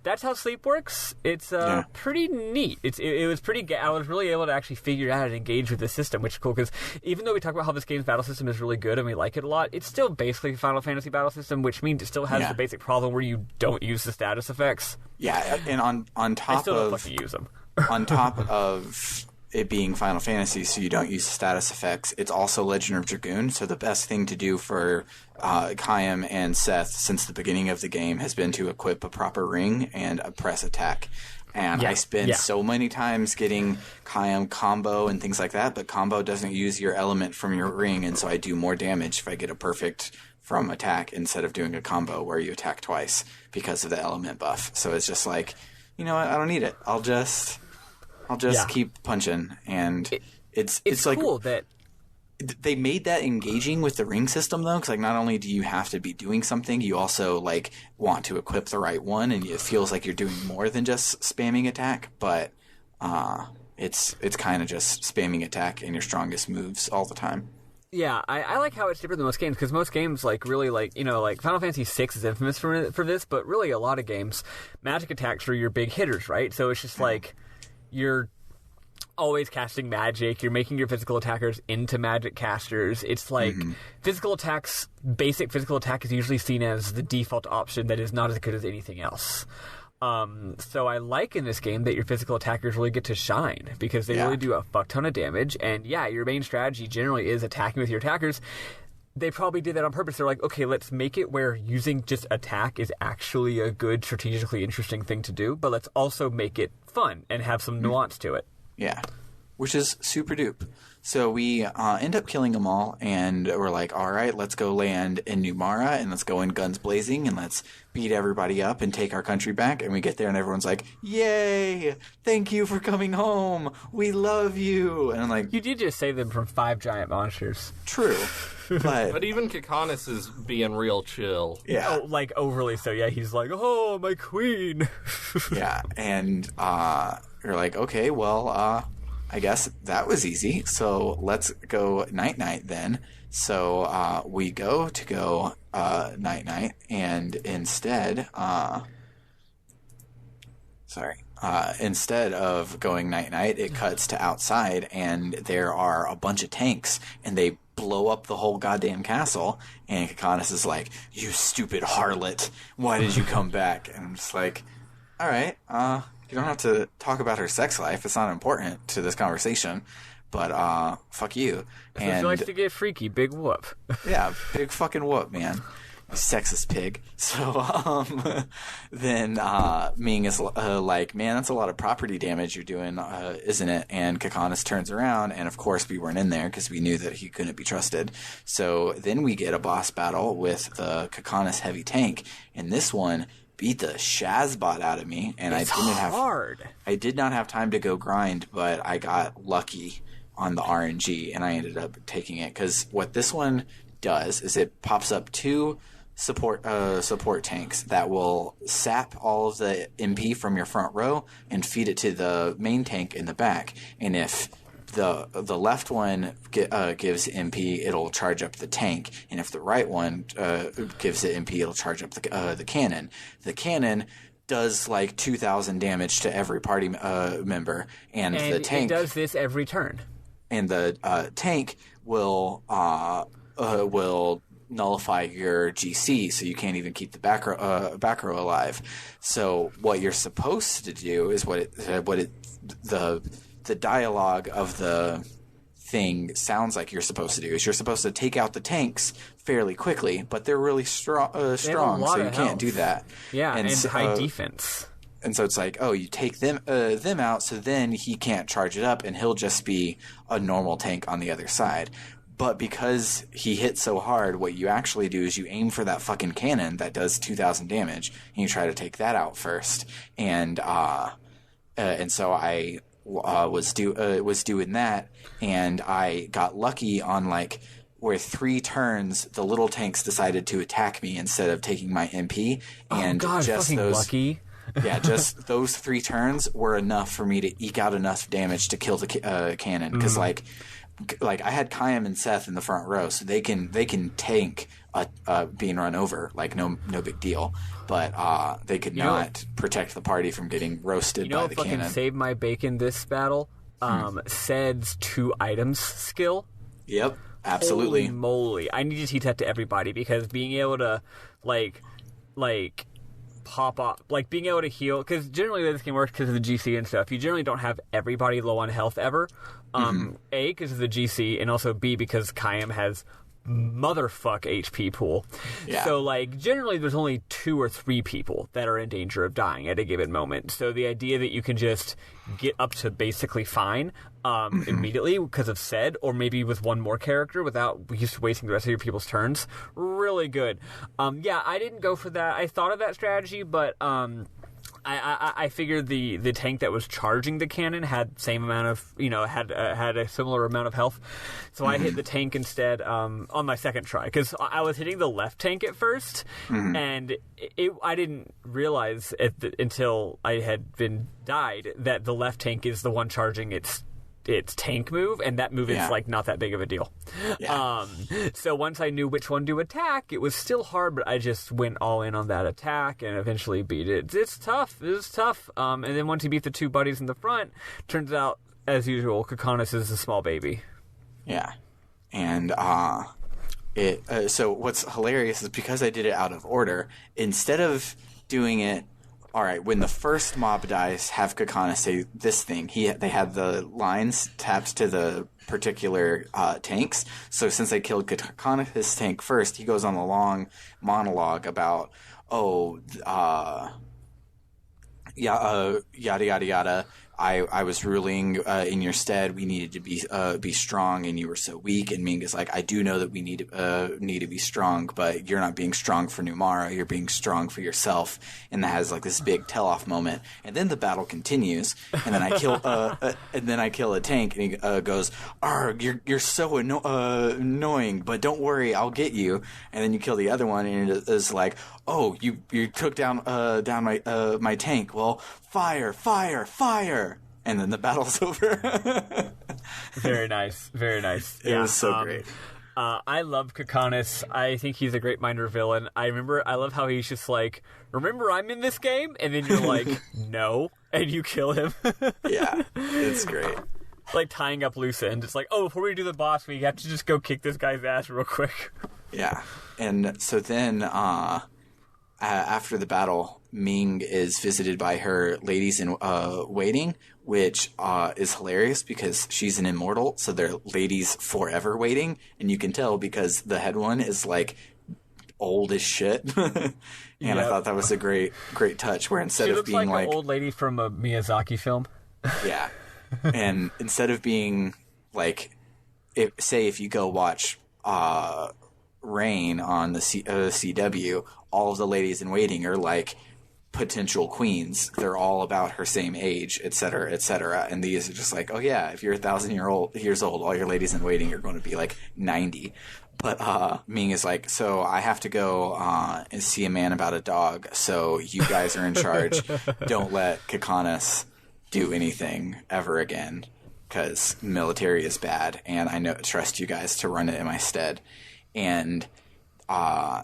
how sleep works. It's pretty neat. It was pretty. I was really able to actually figure out and engage with the system, which is cool because even though we talk about how this game's battle system is really good and we like it a lot, it's still basically a Final Fantasy battle system, which means it still has the basic problem where you don't use the status effects. Yeah, and on top I still don't fucking use them. On top of it being Final Fantasy, so you don't use status effects, it's also Legend of Dragoon, so the best thing to do for Chaim and Seth since the beginning of the game has been to equip a proper ring and a press attack. And I spend so many times getting Chaim combo and things like that, but combo doesn't use your element from your ring, and so I do more damage if I get a perfect from attack instead of doing a combo where you attack twice because of the element buff. So it's just like, you know what, I don't need it. I'll just keep punching, and it's like cool that they made that engaging with the ring system though, because like not only do you have to be doing something, you also like want to equip the right one, and it feels like you're doing more than just spamming attack. But it's kind of just spamming attack and your strongest moves all the time. Yeah, I like how it's different than most games, because most games, like, really, like, you know, like, Final Fantasy VI is infamous for this, but really a lot of games, magic attacks are your big hitters, right? So it's just like, you're always casting magic. You're making your physical attackers into magic casters. It's like physical attacks, basic physical attack is usually seen as the default option that is not as good as anything else. So I like in this game that your physical attackers really get to shine because they really do a fuck ton of damage. And your main strategy generally is attacking with your attackers. They probably did that on purpose. They're like, okay, let's make it where using just attack is actually a good, strategically interesting thing to do, but let's also make it fun and have some nuance to it. Yeah, which is super dupe. So we end up killing them all, and we're like, all right, let's go land in Numara, and let's go in guns blazing, and let's beat everybody up and take our country back. And we get there, and everyone's like, yay! Thank you for coming home! We love you! And I'm like... You did just save them from 5 giant monsters. True. But even Kakanis is being real chill. Yeah. Oh, like, overly so. Yeah, he's like, oh, my queen! Yeah, and you're like, okay, well, I guess that was easy. So let's go night-night then. So we go night-night, and instead of going night-night, it cuts to outside, and there are a bunch of tanks, and they blow up the whole goddamn castle. And Kakanis is like, you stupid harlot, why did you come back? And I'm just like, all right, you don't have to talk about her sex life. It's not important to this conversation. But, fuck you. And she likes to get freaky. Big whoop. Yeah, big fucking whoop, man. You sexist pig. So, then, Ming is like, man, that's a lot of property damage you're doing, isn't it? And Kakanis turns around, and of course we weren't in there because we knew that he couldn't be trusted. So then we get a boss battle with the Kakanis heavy tank, and this one beat the Shazbot out of me, and I did not have time to go grind, but I got lucky on the RNG, and I ended up taking it, because what this one does is it pops up 2 support tanks that will sap all of the MP from your front row and feed it to the main tank in the back, and if the left one gives MP, it'll charge up the tank, and if the right one gives it MP, it'll charge up the cannon. The cannon does like 2,000 damage to every party member, and the tank it does this every turn. And the tank will nullify your GC, so you can't even keep the back row alive. So what you're supposed to do is the dialogue of the thing sounds like you're supposed to do is you're supposed to take out the tanks fairly quickly, but they're really strong, so you can't do that. Yeah, and high defense. And so it's like, oh, you take them out, so then he can't charge it up, and he'll just be a normal tank on the other side. But because he hit so hard, what you actually do is you aim for that fucking cannon that does 2,000 damage, and you try to take that out first. And so I was doing that, and I got lucky on like where 3 turns the little tanks decided to attack me instead of taking my MP, and lucky. Yeah, just those 3 turns were enough for me to eke out enough damage to kill the cannon, because like I had Kayam and Seth in the front row, so they can tank being run over, like no big deal. But they could not protect the party from getting roasted by the cannon. Fucking saved my bacon this battle? Ced's 2 items skill. Yep, absolutely. Holy moly! I need to teach that to everybody, because being able to like pop up, like being able to heal, because generally this can work because of the GC and stuff. You generally don't have everybody low on health ever. A, because of the GC, and also B, because Kayam has motherfuck HP pool. Yeah. So like generally there's only 2 or 3 people that are in danger of dying at a given moment. So the idea that you can just get up to basically fine immediately because of Ced, or maybe with one more character without just wasting the rest of your people's turns, really good. I didn't go for that. I thought of that strategy, but I figured the tank that was charging the cannon had same amount of, had a similar amount of health, so I hit the tank instead on my second try, because I was hitting the left tank at first, and I didn't realize until I had been died that the left tank is the one charging its tank move, and that move is like not that big of a deal. Yeah. So once I knew which one to attack, it was still hard, but I just went all in on that attack and eventually beat it. It's tough. And then once you beat the 2 buddies in the front, turns out as usual, Kakanis is a small baby. Yeah. And so what's hilarious is because I did it out of order, instead of doing it, all right, when the first mob dies, have Kakana say this thing. They had the lines tapped to the particular tanks. So since I killed Kakana's tank first, he goes on a long monologue about, yada, yada, yada. I was ruling in your stead. We needed to be strong, and you were so weak. And Ming is like, I do know that we need to be strong, but you're not being strong for Numara. You're being strong for yourself. And that has like this big tell-off moment. And then the battle continues, and then I kill a tank, and he goes, "Arg, you're so annoying, but don't worry, I'll get you." And then you kill the other one, and it is like, "Oh, you took down my tank. Well, fire, fire, fire!" And then the battle's over. Very nice, very nice. It was so great. I love Kakanis. I think he's a great minor villain. I love how he's just like, remember I'm in this game? And then you're like, no, and you kill him. Yeah, it's great. Like tying up loose ends. It's like, oh, before we do the boss, we have to just go kick this guy's ass real quick. Yeah, and so then after the battle, Ming is visited by her ladies in waiting, which is hilarious because she's an immortal, so they're ladies forever waiting, and you can tell because the head one is like old as shit. And yep. I thought that was a great touch where instead of being like an old lady from a Miyazaki film. Yeah. And instead of being like, if you go watch Rain on the CW, all of the ladies in waiting are like potential queens. They're all about her same age, et cetera, et cetera. And these are just like, oh yeah, if you're 1,000 years old, all your ladies in waiting are going to be like 90. But Ming is like, so I have to go and see a man about a dog. So you guys are in charge. Don't let Kakanis do anything ever again, because military is bad, and I trust you guys to run it in my stead. And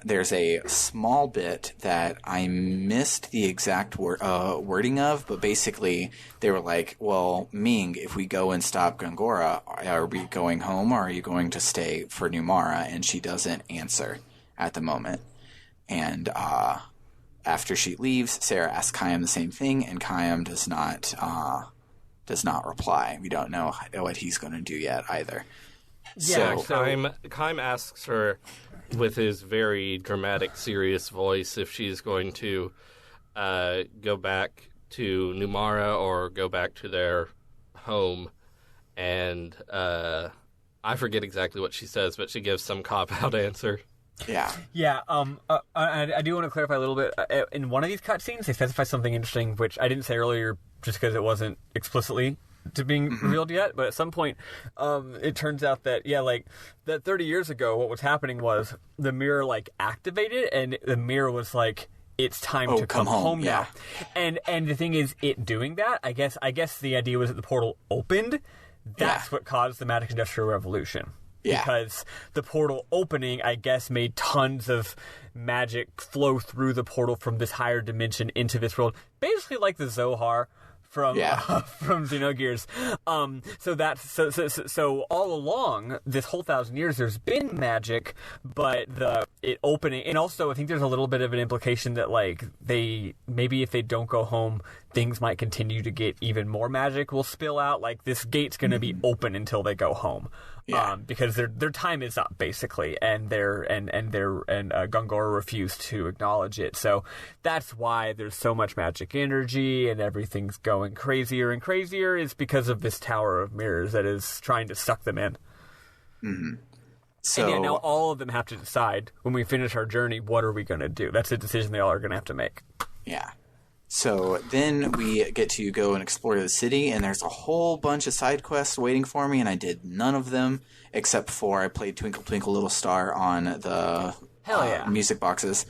there's a small bit that I missed the exact wording of, but basically they were like, well, Ming, if we go and stop Gongora, are we going home or are you going to stay for Numara? And she doesn't answer at the moment. And after she leaves, Sarah asks Khaim the same thing, and Khaim does not reply. We don't know what he's going to do yet either. Yeah, so Khaim asks her with his very dramatic, serious voice if she's going to go back to Numara or go back to their home. And I forget exactly what she says, but she gives some cop-out answer. Yeah. Yeah, I do want to clarify a little bit. In one of these cutscenes, they specify something interesting, which I didn't say earlier just because it wasn't explicitly to being revealed yet, but at some point, it turns out that, that 30 years ago, what was happening was the mirror, activated, and the mirror was like, it's time to come home now. And the thing is, it doing that, I guess the idea was that the portal opened. That's what caused the Magic Industrial Revolution. Yeah. Because the portal opening, I guess, made tons of magic flow through the portal from this higher dimension into this world. Basically like the Zohar from Xenogears. So all along, this whole 1,000 years, there's been magic, but it opening, and also I think there's a little bit of an implication that maybe if they don't go home, things might continue to get even more magic will spill out. Like this gate's going to be open until they go home. Yeah. Because their time is up basically, and Gongora refused to acknowledge it. So that's why there's so much magic energy and everything's going crazier and crazier. Is because of this tower of mirrors that is trying to suck them in. Mm-hmm. So and now all of them have to decide when we finish our journey, what are we going to do? That's a decision they all are going to have to make. Yeah. So then we get to go and explore the city, and there's a whole bunch of side quests waiting for me, and I did none of them except for I played Twinkle Twinkle Little Star on the music boxes.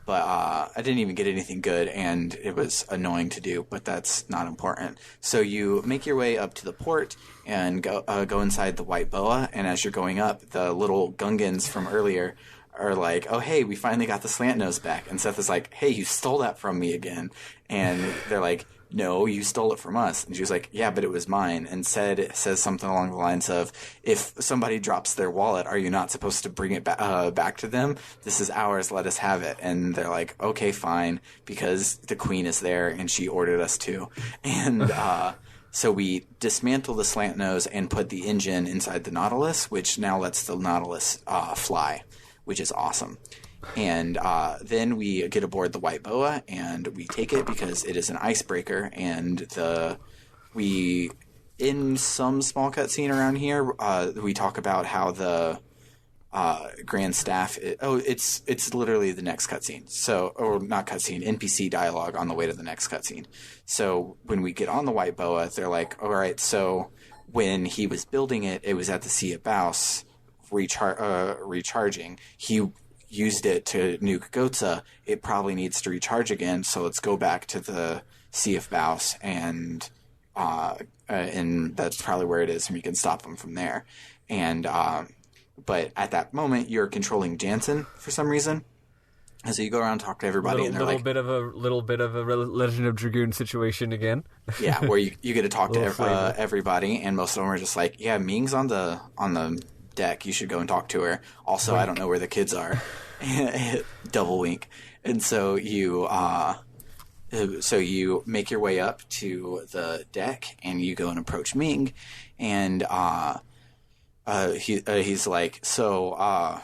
But I didn't even get anything good, and it was annoying to do, but that's not important. So you make your way up to the port and go inside the White Boa, and as you're going up, the little Gungans from earlier are like, oh, hey, we finally got the slant nose back. And Seth is like, hey, you stole that from me again. And they're like, no, you stole it from us. And she was like, yeah, but it was mine. And says something along the lines of, if somebody drops their wallet, are you not supposed to bring it back to them? This is ours. Let us have it. And they're like, okay, fine, because the queen is there and she ordered us to. And so we dismantle the slant nose and put the engine inside the Nautilus, which now lets the Nautilus fly, which is awesome. And then we get aboard the White Boa and we take it because it is an icebreaker. And in some small cutscene around here, we talk about how the Grand Staff. It's literally the next cutscene. So, or not cutscene, NPC dialogue on the way to the next cutscene. So when we get on the White Boa, they're like, all right, so when he was building it, it was at the Sea of Baus recharging. He used it to nuke Gotza. It probably needs to recharge again, so let's go back to the Sea of Baus, and that's probably where it is, and we can stop them from there. And but at that moment, you're controlling Jansen for some reason. And so you go around and talk to everybody, and they're like... little bit of a Legend of Dragoon situation again. Yeah, where you get to talk to everybody, and most of them are just like, yeah, Ming's on the deck. You should go and talk to her. Also, wink. I don't know where the kids are. Double wink. And so you make your way up to the deck, and you go and approach Ming, and he's like, so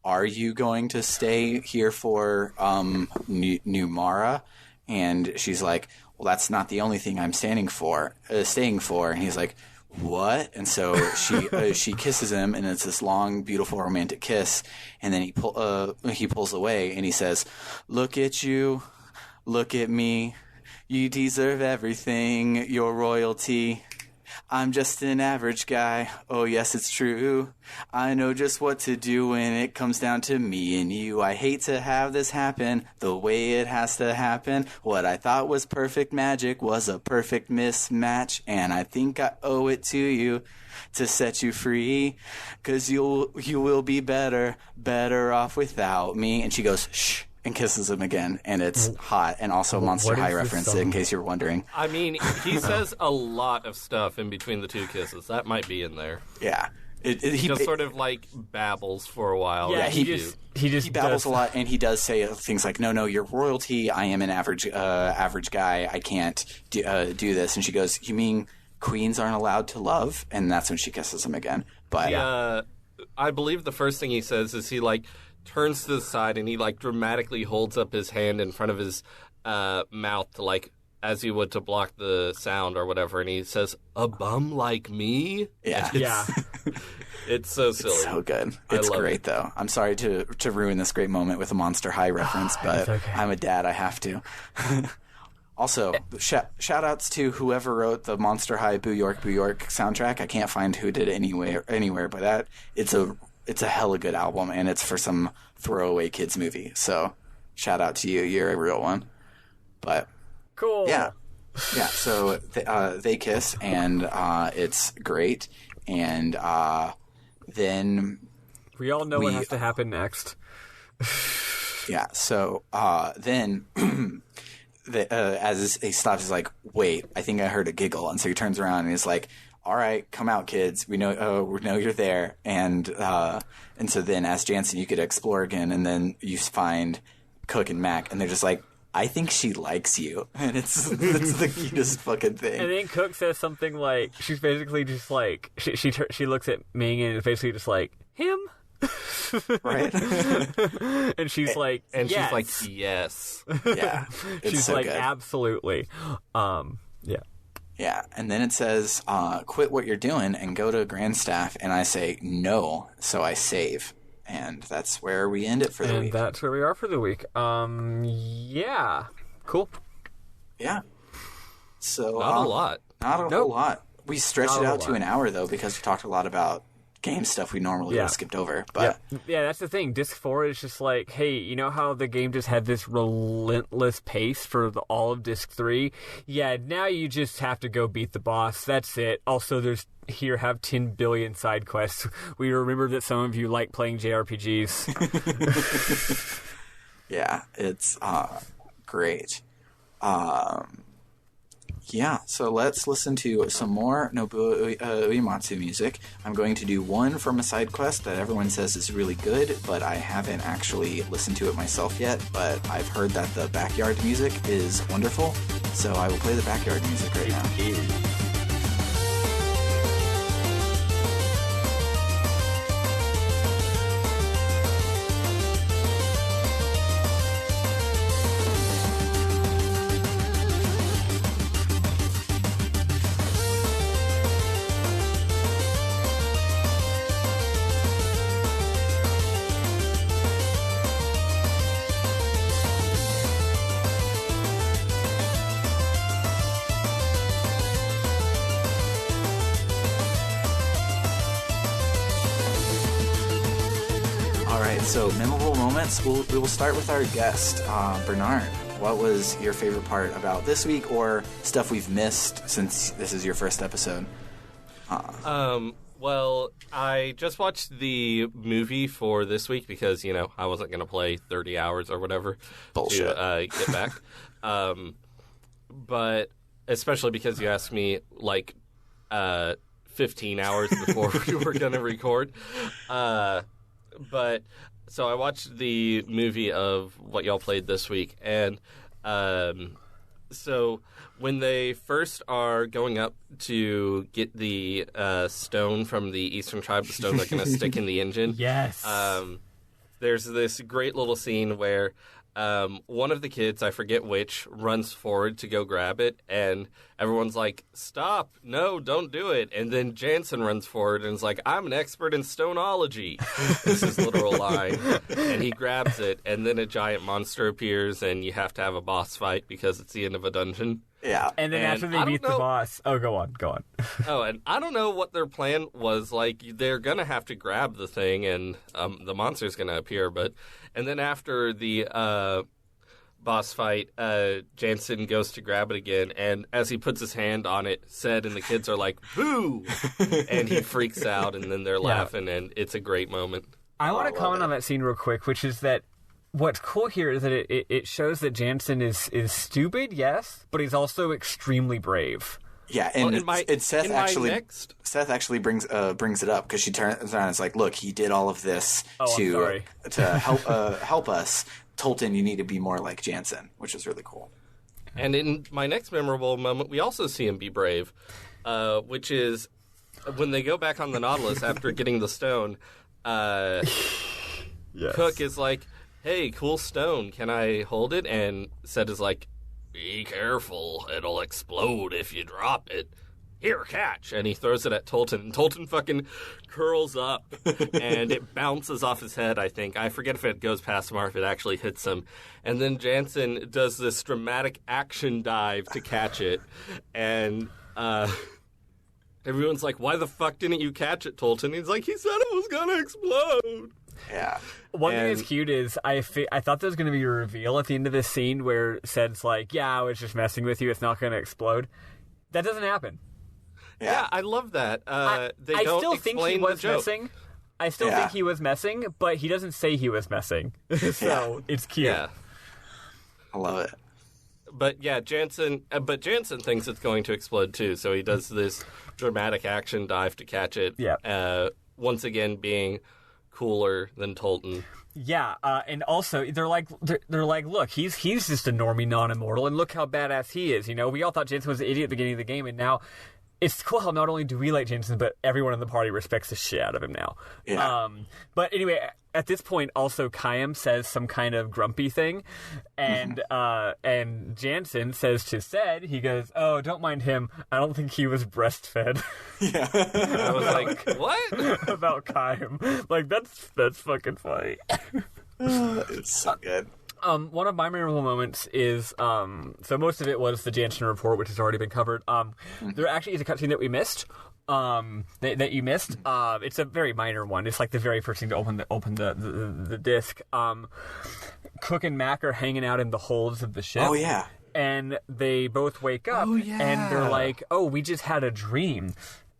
are you going to stay here for Numara? And she's like, well, that's not the only thing I'm staying for. And he's like, what? And so she kisses him, and it's this long, beautiful, romantic kiss. And then he pulls away, and he says, "Look at you, look at me. You deserve everything. Your royalty. I'm just an average guy. Oh, yes, it's true. I know just what to do when it comes down to me and you. I hate to have this happen the way it has to happen. What I thought was perfect magic was a perfect mismatch, and I think I owe it to you to set you free, 'cause you will be better off without me." And she goes, "Shh," and kisses him again, and it's hot, and also Monster High reference, in case you're wondering. I mean, he says a lot of stuff in between the two kisses. That might be in there. Yeah. He just sort of, like, babbles for a while. Yeah, he babbles a lot, and he does say things like, no, you're royalty, I am an average guy, I can't do this. And she goes, you mean queens aren't allowed to love? And that's when she kisses him again. But I believe the first thing he says is he, like, turns to the side and he, like, dramatically holds up his hand in front of his mouth to, like, as he would to block the sound or whatever, and he says, "A bum like me?" Yeah. It's so silly. It's so good. It's great, though. I'm sorry to ruin this great moment with a Monster High reference, but okay. I'm a dad. I have to. Also, shout-outs to whoever wrote the Monster High Boo York soundtrack. I can't find who did it anywhere, but it's a hella good album, and it's for some throwaway kids movie. So, shout out to you. You're a real one. But cool. Yeah. So they kiss, and it's great. And then we all know what has to happen next. Yeah. So then. As he stops, he's like, "Wait, I think I heard a giggle." And so he turns around and he's like, "All right, come out, kids. We know you're there." And so then, as Jansen, you could explore again, and then you find Cook and Mac, and they're just like, "I think she likes you," and it's the cutest fucking thing. And then Cook says something like, she's basically just like, she looks at Ming and is basically just like, "Him." Right. And she's like, and yes. she's like, yes. Yeah. She's so like, good. Absolutely. Yeah. Yeah. And then it says, quit what you're doing and go to Grandstaff. And I say, no. So I save. And that's where we end it for the week. And that's where we are for the week. Yeah. Cool. Yeah. So not a lot. Not a whole lot. We stretched it out to an hour, though, because we talked a lot about game stuff we normally would have skipped over. But yeah, that's the thing. Disc 4 is just like, hey, you know how the game just had this relentless pace for all of Disc 3? Yeah, now you just have to go beat the boss. That's it. Also, have 10 billion side quests. We remember that some of you like playing JRPGs. Yeah, it's great. Yeah, so let's listen to some more Nobuo Uematsu music. I'm going to do one from a side quest that everyone says is really good, but I haven't actually listened to it myself yet, but I've heard that the backyard music is wonderful, so I will play the backyard music right now. So, memorable moments. We will start with our guest, Bernard. What was your favorite part about this week, or stuff we've missed since this is your first episode? Well, I just watched the movie for this week because, I wasn't going to play 30 hours or whatever to get back. But especially because you asked me, 15 hours before we were going to record. So I watched the movie of what y'all played this week, and so when they first are going up to get the stone from the Eastern Tribe, the stone they're going to stick in the engine, yes, there's this great little scene where one of the kids, I forget which, runs forward to go grab it, and everyone's like, stop, no, don't do it. And then Jansen runs forward and is like, I'm an expert in stoneology. This is literal line. And he grabs it, and then a giant monster appears, and you have to have a boss fight because it's the end of a dungeon. Yeah. And then after they beat the boss... Oh, go on. And I don't know what their plan was. They're going to have to grab the thing, and the monster's going to appear, but... And then after the boss fight, Jansen goes to grab it again, and as he puts his hand on it, Ced and the kids are like, boo! And he freaks out, and then they're laughing, and it's a great moment. I want to comment on that scene real quick, which is that what's cool here is that it shows that Jansen is stupid, yes, but he's also extremely brave. Yeah, and Seth actually brings it up because she turns around and is like, "Look, he did all of this to help us. Tolton, you need to be more like Jansen," which is really cool. And in my next memorable moment, we also see him be brave, which is when they go back on the Nautilus after getting the stone. Yes. Cook is like, "Hey, cool stone, can I hold it?" And Ced is like, "Be careful, it'll explode if you drop it. Here, catch." And he throws it at Tolton, and Tolton fucking curls up, and it bounces off his head, I think. I forget if it goes past him or if it actually hits him. And then Jansen does this dramatic action dive to catch it, and everyone's like, "Why the fuck didn't you catch it, Tolton?" He's like, "He said it was gonna explode." Yeah. One thing that's cute is I thought there was going to be a reveal at the end of this scene where Ced's like, "Yeah, I was just messing with you. It's not going to explode." That doesn't happen. Yeah, I love that. I still think he was messing. I still think he was messing, but he doesn't say he was messing. So it's cute. Yeah. I love it. But yeah, Jansen thinks it's going to explode too, so he does this dramatic action dive to catch it. Yeah. Once again being cooler than Tolton. Yeah, and also they're like, look, he's just a normie, non-immortal, and look how badass he is. We all thought Jansen was an idiot at the beginning of the game, and now it's cool how not only do we like Jansen, but everyone in the party respects the shit out of him now. Yeah. But anyway, at this point, also Kayam says some kind of grumpy thing, and Jansen says to Ced, he goes, "Oh, don't mind him. I don't think he was breastfed." Yeah. I was like, what? About Kayam. Like, that's fucking funny. It's so good. One of my memorable moments is, so most of it was the Jansen report, which has already been covered. There actually is a cutscene that we missed, that you missed. It's a very minor one. It's like the very first thing to open the disc. Cook and Mac are hanging out in the holds of the ship. Oh, yeah. And they both wake up, and they're like, "Oh, we just had a dream."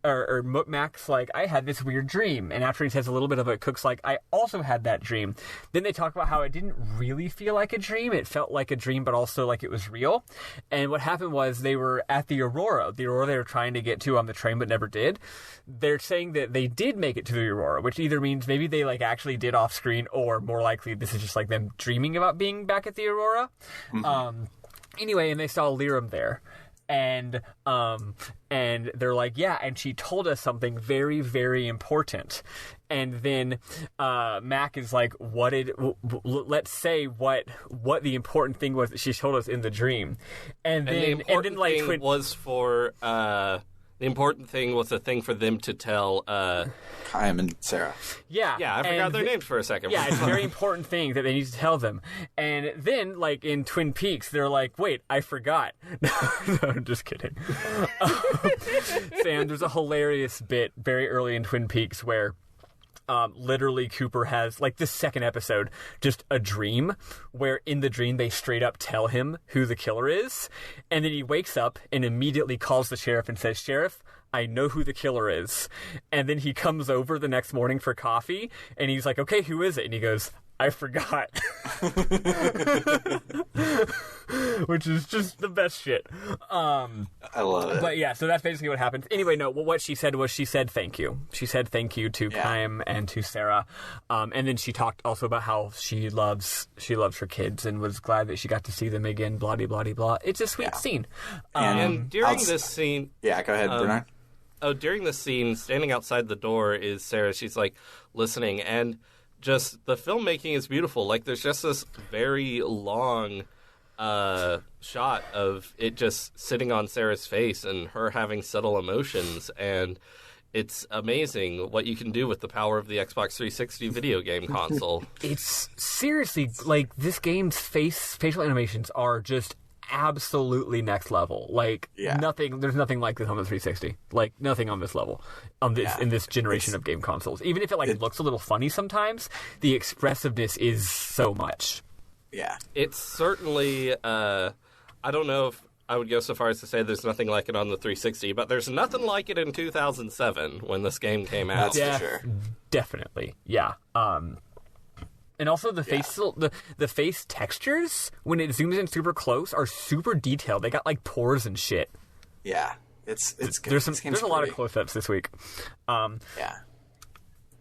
or Mac's like, I had this weird dream. And after he says a little bit of it, Cook's like, I also had that dream. Then they talk about how it didn't really feel like a dream. It felt like a dream, but also like it was real. And what happened was they were at the Aurora they were trying to get to on the train, but never did. They're saying that they did make it to the Aurora, which either means maybe they like actually did off screen, or more likely this is just like them dreaming about being back at the Aurora. Anyway, and they saw Lyram there. And they're like, yeah, and she told us something very, very important. And then Mac is like, let's say what the important thing was that she told us in the dream. And then the important thing was for the important thing was a thing for them to tell Chaim and Sarah. Yeah. Yeah, I forgot their names for a second. Yeah, it's a very important thing that they need to tell them. And then, like, in Twin Peaks, they're like, wait, I forgot. No, I'm just kidding. Sam, there's a hilarious bit very early in Twin Peaks where literally Cooper has, like, the second episode, just a dream where in the dream they straight up tell him who the killer is. And then he wakes up and immediately calls the sheriff and says, Sheriff, I know who the killer is. And then he comes over the next morning for coffee, and he's like, okay, who is it? And he goes, I forgot. Which is just the best shit. I love it. But yeah, so that's basically what happens. Anyway, no, what she said was she said thank you. She said thank you to Chaim and to Sarah. And then she talked also about how she loves her kids and was glad that she got to see them again, blah, blah, blah, blah. It's a sweet scene. And during this scene... Yeah, go ahead, Bernard. During this scene, standing outside the door is Sarah. She's, like, listening, and just the filmmaking is beautiful. Like, there's just this very long shot of it just sitting on Sarah's face and her having subtle emotions, and it's amazing what you can do with the power of the Xbox 360 video game console. It's seriously, like, this game's facial animations are just absolutely next level. Like, there's nothing like this on the 360. Like, nothing on this level in this generation of game consoles. Even if it looks a little funny sometimes, the expressiveness is so much. Yeah. It's certainly I don't know if I would go so far as to say there's nothing like it on the 360, but there's nothing like it in 2007 when this game came out. That's for sure. Definitely. Yeah. And also the face the face textures when it zooms in super close are super detailed. They got like pores and shit. Yeah, it's good. There's a lot of close-ups this week. Yeah.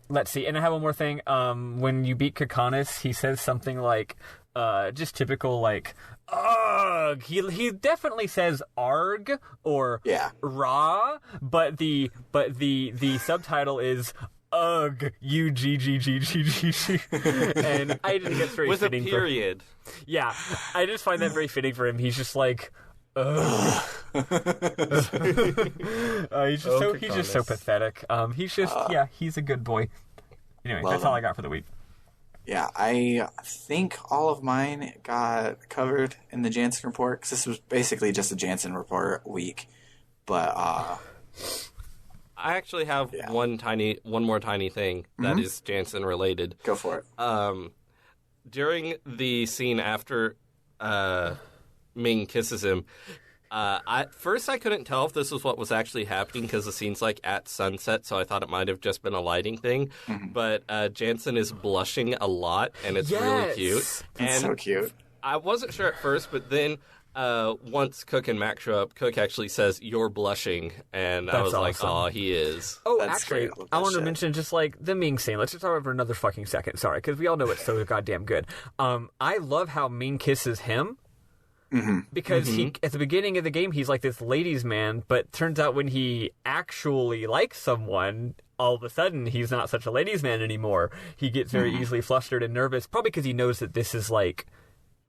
Let's see, and I have one more thing. When you beat Kakanis, he says something like, just typical like, "Ugh." He definitely says "arg" or "ra," but the subtitle is "ugh, U-G-G-G-G-G-G," and I didn't get very with fitting a period. Yeah, I just find that very fitting for him. He's just like, ugh. He's just so pathetic. He's a good boy. Anyway, that's all I got for the week. Yeah, I think all of mine got covered in the Jansen report, because this was basically just a Jansen report week. But I actually have one more tiny thing that is Jansen related. Go for it. During the scene after Ming kisses him, at first I couldn't tell if this was what was actually happening because the scene's like at sunset, so I thought it might have just been a lighting thing. But Jansen is blushing a lot, and it's really cute. It's so cute. I wasn't sure at first, but then once Cook and Mac show up, Cook actually says, "You're blushing," and I was like, "Oh, he is." Oh, That's actually, great. I want to mention just like the Ming scene. Let's just talk about it for another fucking second. Sorry, because we all know it's so goddamn good. I love how Ming kisses him. Because he, at the beginning of the game, he's like this ladies' man, but turns out when he actually likes someone, all of a sudden he's not such a ladies' man anymore. He gets very easily flustered and nervous, probably because he knows that this is like,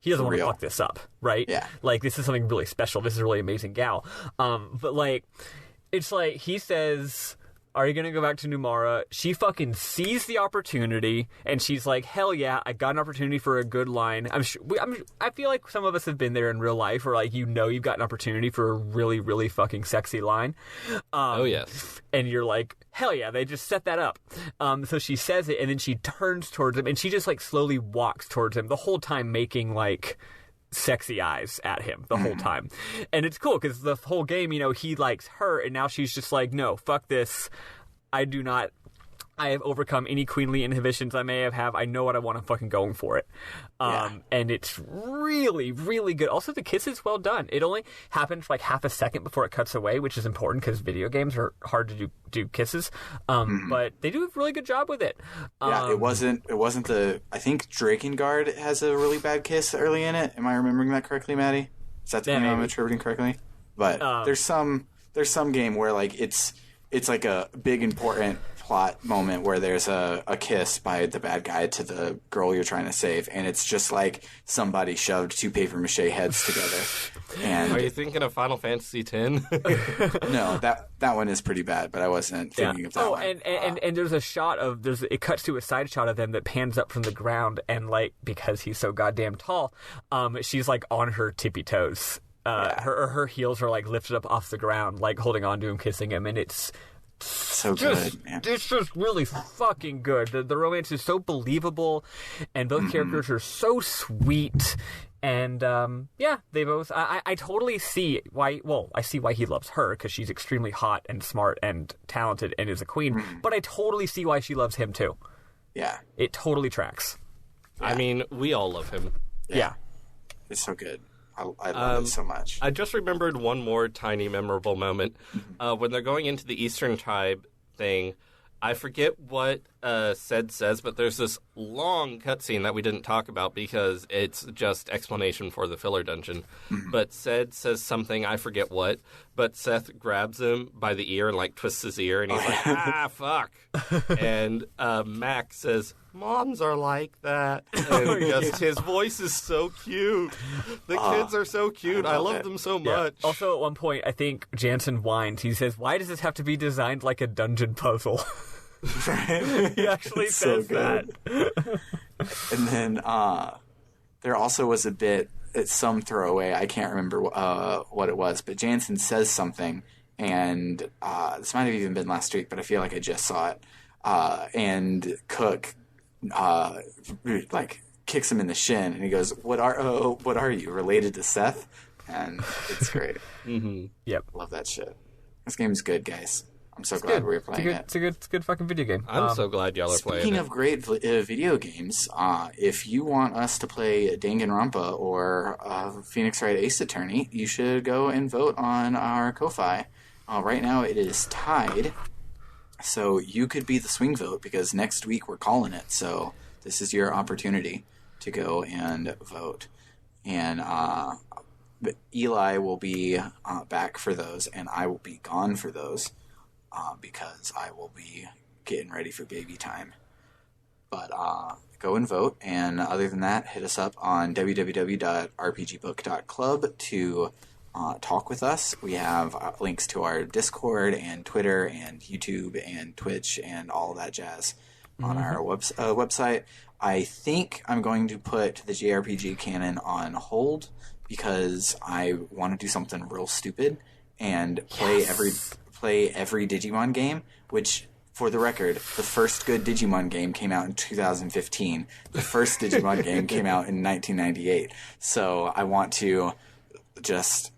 he doesn't want to fuck this up, right? Yeah. Like, this is something really special. This is a really amazing gal. But like, it's like, he says, "Are you going to go back to Numara?" She fucking sees the opportunity, and she's like, "Hell yeah, I got an opportunity for a good line." I feel like some of us have been there in real life, where like you've got an opportunity for a really, really fucking sexy line. Oh yes, and you're like, "Hell yeah, they just set that up." So she says it, and then she turns towards him, and she just like slowly walks towards him the whole time, making like sexy eyes at him the whole time. And it's cool because the whole game, he likes her, and now she's just like, no, fuck this. I have overcome any queenly inhibitions I may have. I know what I want. I'm fucking going for it. And it's really, really good. Also, the kiss is well done. It only happens for like half a second before it cuts away, which is important because video games are hard to do kisses. But they do a really good job with it. It wasn't I think Drakengard has a really bad kiss early in it. Am I remembering that correctly, Maddie? Is that the game I'm attributing correctly? But there's some game where like it's like a big important plot moment where there's a kiss by the bad guy to the girl you're trying to save, and it's just like somebody shoved two paper mache heads together. And are you thinking of Final Fantasy X? No, that one is pretty bad, but I wasn't thinking of that one. And there's a shot of it cuts to a side shot of them that pans up from the ground, and like because he's so goddamn tall, she's like on her tippy toes. Her heels are like lifted up off the ground, like holding on to him, kissing him, and it's so good, man. It's just really fucking good. The romance is so believable, and both characters are so sweet. And they both. I totally see why. Well, I see why he loves her because she's extremely hot and smart and talented and is a queen. But I totally see why she loves him too. Yeah, it totally tracks. Yeah. I mean, we all love him. Yeah. It's so good. I love it so much. I just remembered one more tiny memorable moment. When they're going into the Eastern Tribe thing, I forget what Ced says, but there's this long cutscene that we didn't talk about because it's just explanation for the filler dungeon. But Ced says something, I forget what, but Seth grabs him by the ear and like twists his ear, and he's like, fuck. And Max says, moms are like that. And his voice is so cute. The kids are so cute. I love them so much. Also, at one point, I think Jansen whines. He says, why does this have to be designed like a dungeon puzzle? He actually says that. And then there also was a bit, it's some throwaway, I can't remember what it was, but Jansen says something, and this might have even been last week, but I feel like I just saw it. And Cook like kicks him in the shin, and he goes, "What are you, related to Seth?" And it's great. Yep, love that shit. This game's good, guys. I'm so glad we're playing it. It's a good fucking video game. I'm so glad y'all are playing it. Speaking of great video games, if you want us to play Danganronpa or Phoenix Wright Ace Attorney, you should go and vote on our Ko-Fi. Right now it is tied, so you could be the swing vote because next week we're calling it. So this is your opportunity to go and vote. And Eli will be back for those, and I will be gone for those. Because I will be getting ready for baby time. But go and vote, and other than that, hit us up on www.rpgbook.club to talk with us. We have links to our Discord and Twitter and YouTube and Twitch and all that jazz on our website. I think I'm going to put the JRPG canon on hold because I want to do something real stupid and play every Digimon game, which, for the record, the first good Digimon game came out in 2015. The first Digimon game came out in 1998. So I want to just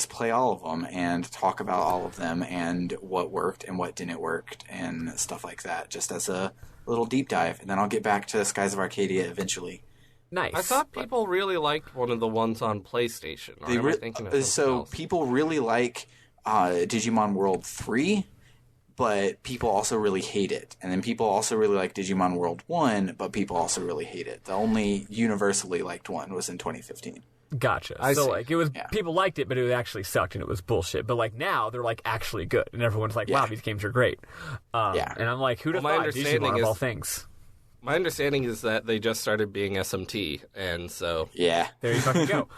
play all of them and talk about all of them and what worked and what didn't work and stuff like that, just as a little deep dive. And then I'll get back to Skies of Arcadia eventually. Nice. I thought people really liked one of the ones on PlayStation. Or am I thinking of something else? People really like Digimon World 3, but people also really hate it. And then people also really like Digimon World 1, but people also really hate it. The only universally liked one was in 2015. Gotcha. People liked it, but it actually sucked and it was bullshit. But like now, they're like actually good, and everyone's like, "Wow, these games are great." And I'm like, "Who'd have thought Digimon of all things?" My understanding is that they just started being SMT, and so there you fucking go.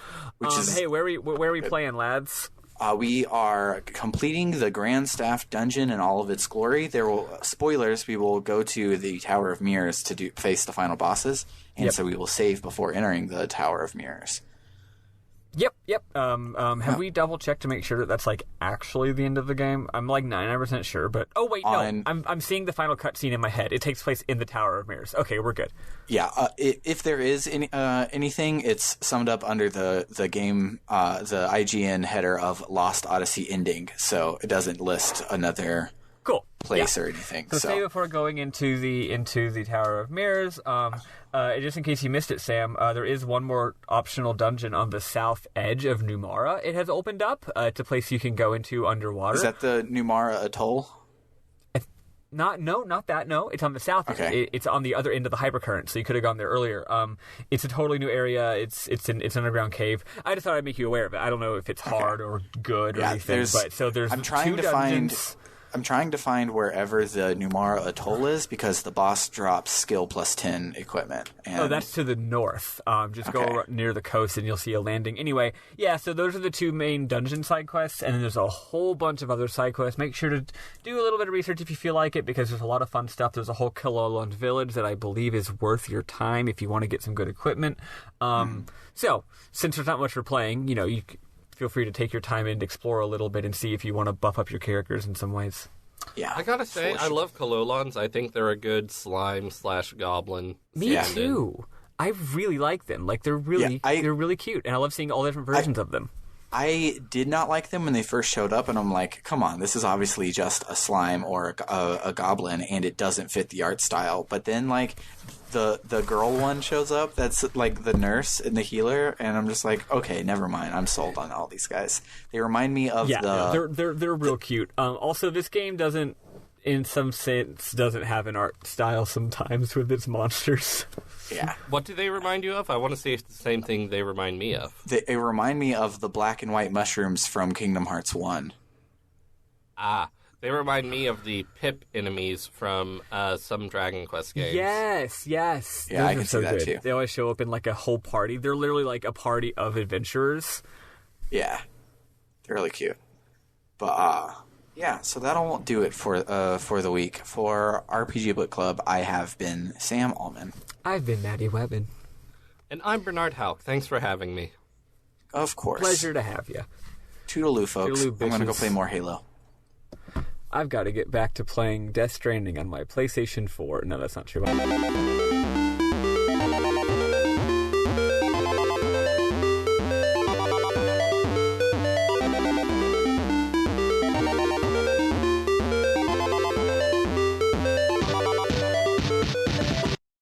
Hey, where are we playing, lads? We are completing the Grand Staff Dungeon in all of its glory. Spoilers, we will go to the Tower of Mirrors to face the final bosses, and so we will save before entering the Tower of Mirrors. Yep. Have we double checked to make sure that that's like actually the end of the game? I'm like 99% sure, but oh wait, no. I'm seeing the final cutscene in my head. It takes place in the Tower of Mirrors. Okay, we're good. Yeah, if there is anything, it's summed up under the game, the IGN header of Lost Odyssey ending, so it doesn't list another place or anything. So say before going into the Tower of Mirrors, just in case you missed it, Sam, there is one more optional dungeon on the south edge of Numara. It has opened up. It's a place you can go into underwater. Is that the Numara Atoll? Not that. No, it's on the south. Okay. It's on the other end of the hypercurrent, so you could have gone there earlier. It's a totally new area. It's an underground cave. I just thought I'd make you aware of it. I don't know if it's hard or good or anything. There's I'm trying two to dungeons. I'm trying to find wherever the Numara Atoll is because the boss drops skill plus 10 equipment. And... that's to the north. Go near the coast and you'll see a landing. Anyway, yeah, so those are the two main dungeon side quests, and then there's a whole bunch of other side quests. Make sure to do a little bit of research if you feel like it, because there's a lot of fun stuff. There's a whole Kilolund village that I believe is worth your time if you want to get some good equipment. So, since there's not much we're playing, you feel free to take your time and explore a little bit and see if you want to buff up your characters in some ways. Yeah, I gotta say, I love Kilolunds. I think they're a good slime/goblin. Me too. I really like them. Like they're really cute, and I love seeing all the different versions of them. I did not like them when they first showed up, and I'm like, come on, this is obviously just a slime or a goblin, and it doesn't fit the art style. But then, like, the girl one shows up, that's, like, the nurse and the healer, and I'm just like, okay, never mind, I'm sold on all these guys. They remind me of they're real cute. Also, this game doesn't, in some sense, doesn't have an art style sometimes with its monsters. Yeah. What do they remind you of? I want to see if it's the same thing they remind me of. They remind me of the black and white mushrooms from Kingdom Hearts 1. They remind me of the Pip enemies from some Dragon Quest games. Yes. Yeah, those I can see that too. They always show up in like a whole party. They're literally like a party of adventurers. Yeah. They're really cute. But, yeah, so that'll do it for the week. For RPG Book Club, I have been Sam Allman. I've been Maddie Webbin. And I'm Bernard Houck. Thanks for having me. Of course. Pleasure to have you. Toodaloo, folks. Toodaloo, I'm going to go play more Halo. I've got to get back to playing Death Stranding on my PlayStation 4. No, that's not true.